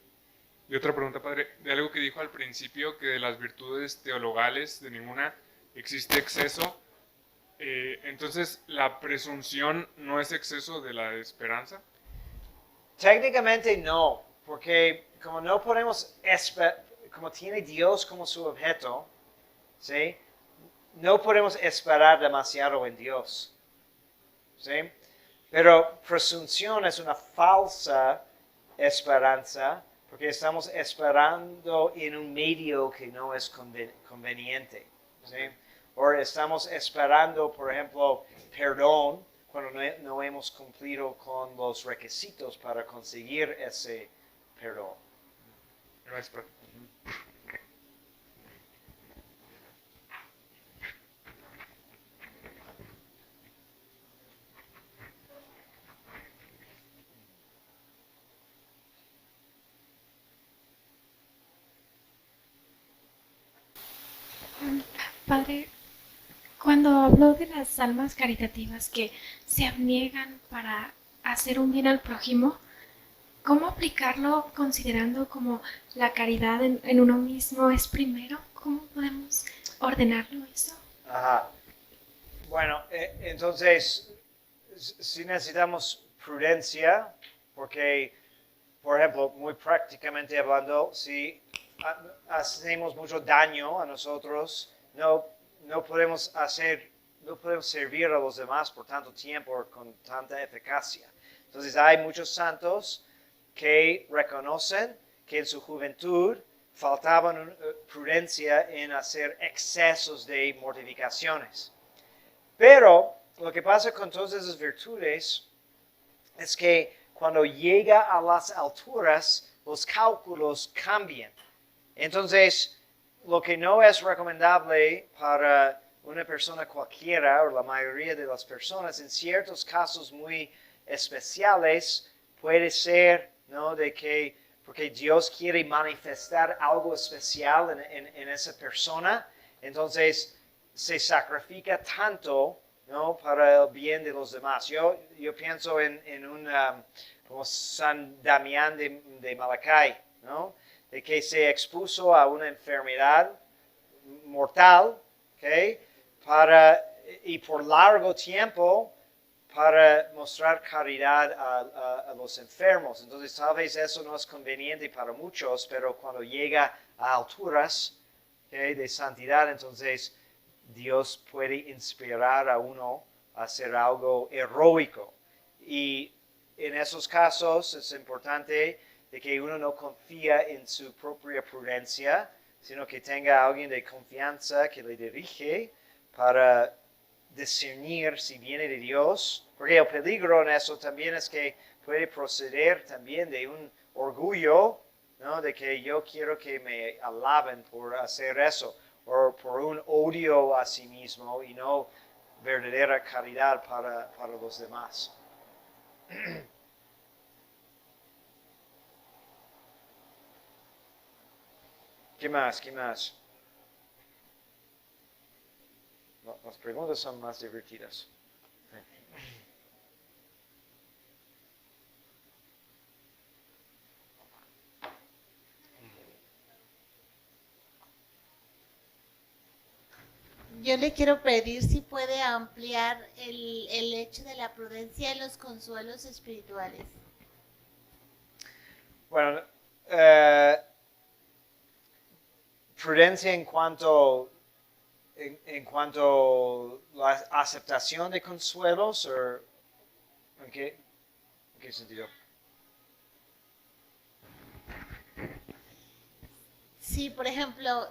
Y otra pregunta, Padre, de algo que dijo al principio, que de las virtudes teologales de ninguna existe exceso. Entonces, ¿la presunción no es exceso de la esperanza? Técnicamente no, porque como no podemos como tiene Dios como su objeto, ¿sí? No podemos esperar demasiado en Dios, ¿sí? Pero presunción es una falsa esperanza, porque estamos esperando en un medio que no es conveniente, ¿sí? O estamos esperando, por ejemplo, perdón cuando no hemos cumplido con los requisitos para conseguir ese perdón. Gracias, Padre. Padre, cuando habló de las almas caritativas que se abniegan para hacer un bien al prójimo, ¿cómo aplicarlo considerando como la caridad en uno mismo es primero? ¿Cómo podemos ordenarlo eso? Ajá. Bueno, entonces, si necesitamos prudencia, porque, por ejemplo, muy prácticamente hablando, si hacemos mucho daño a nosotros, no podemos servir a los demás por tanto tiempo o con tanta eficacia. Entonces hay muchos santos que reconocen que en su juventud faltaban prudencia en hacer excesos de mortificaciones. Pero lo que pasa con todas esas virtudes es que cuando llega a las alturas, los cálculos cambian. Entonces, lo que no es recomendable para una persona cualquiera o la mayoría de las personas, en ciertos casos muy especiales, puede ser, ¿no? De que, porque Dios quiere manifestar algo especial en esa persona, entonces se sacrifica tanto ¿no? Para el bien de los demás. Yo pienso en un como San Damián de Malacay, ¿no? De que se expuso a una enfermedad mortal, ¿ok? Y por largo tiempo para mostrar caridad a los enfermos. Entonces, tal vez eso no es conveniente para muchos, pero cuando llega a alturas, ¿okay?, de santidad, entonces Dios puede inspirar a uno a hacer algo heroico. Y en esos casos es importante de que uno no confía en su propia prudencia, sino que tenga a alguien de confianza que le dirige para discernir si viene de Dios, porque el peligro en eso también es que puede proceder también de un orgullo, ¿no? De que yo quiero que me alaben por hacer eso, o por un odio a sí mismo y no verdadera caridad para los demás. ¿Qué más? ¿Qué más? Las preguntas son más divertidas. Yo le quiero pedir si puede ampliar el hecho de la prudencia y los consuelos espirituales. Bueno, prudencia en cuanto la aceptación de consuelos, o ¿en qué sentido? Sí, por ejemplo,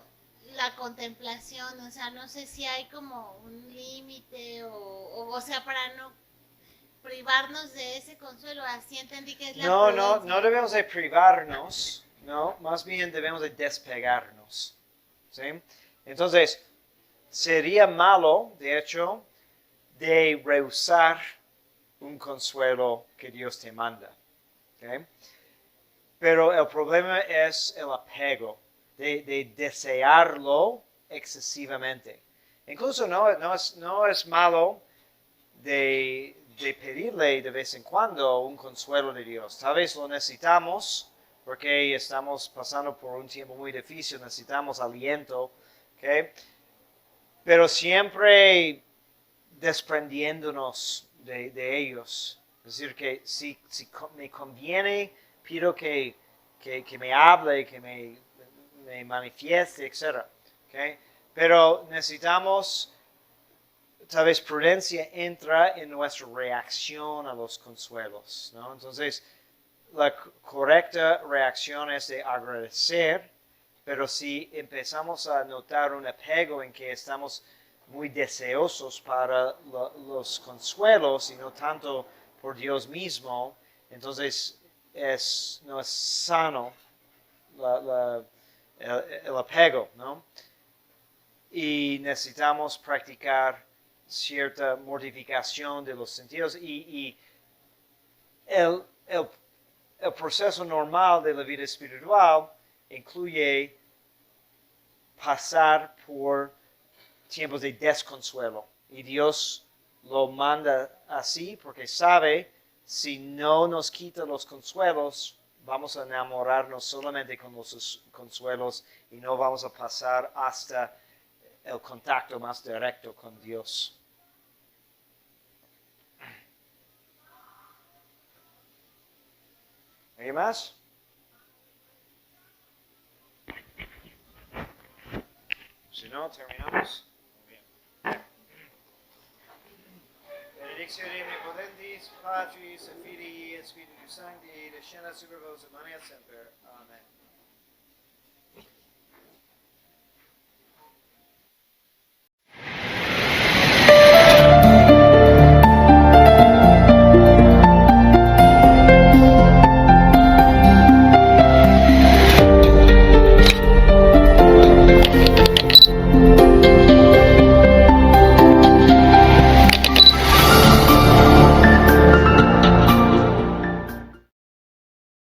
la contemplación, o sea, no sé si hay como un límite o sea, para no privarnos de ese consuelo, así entendí que es la prudencia. No debemos de privarnos, no, más bien debemos de despegarnos, ¿sí? Entonces, sería malo, de hecho, de rehusar un consuelo que Dios te manda, ¿ok? Pero el problema es el apego, de desearlo excesivamente. Incluso no es malo de pedirle de vez en cuando un consuelo de Dios. Tal vez lo necesitamos porque estamos pasando por un tiempo muy difícil, necesitamos aliento, ¿ok? Pero siempre desprendiéndonos de ellos. Es decir, que si me conviene, pido que me hable, que me manifieste, etc. ¿Okay? Pero necesitamos, tal vez prudencia entra en nuestra reacción a los consuelos, ¿no? Entonces, la correcta reacción es de agradecer, pero si empezamos a notar un apego en que estamos muy deseosos para los consuelos y no tanto por Dios mismo, entonces no es sano el apego, ¿no? Y necesitamos practicar cierta mortificación de los sentidos y el proceso normal de la vida espiritual incluye pasar por tiempos de desconsuelo. Y Dios lo manda así porque sabe, si no nos quita los consuelos, vamos a enamorarnos solamente con los consuelos y no vamos a pasar hasta el contacto más directo con Dios. ¿Alguien más? Si no, terminamos. Benedictio Dei Omnipotentis, Patris, et Filii, et Spiritus Sancti, descendat super vos et manet semper.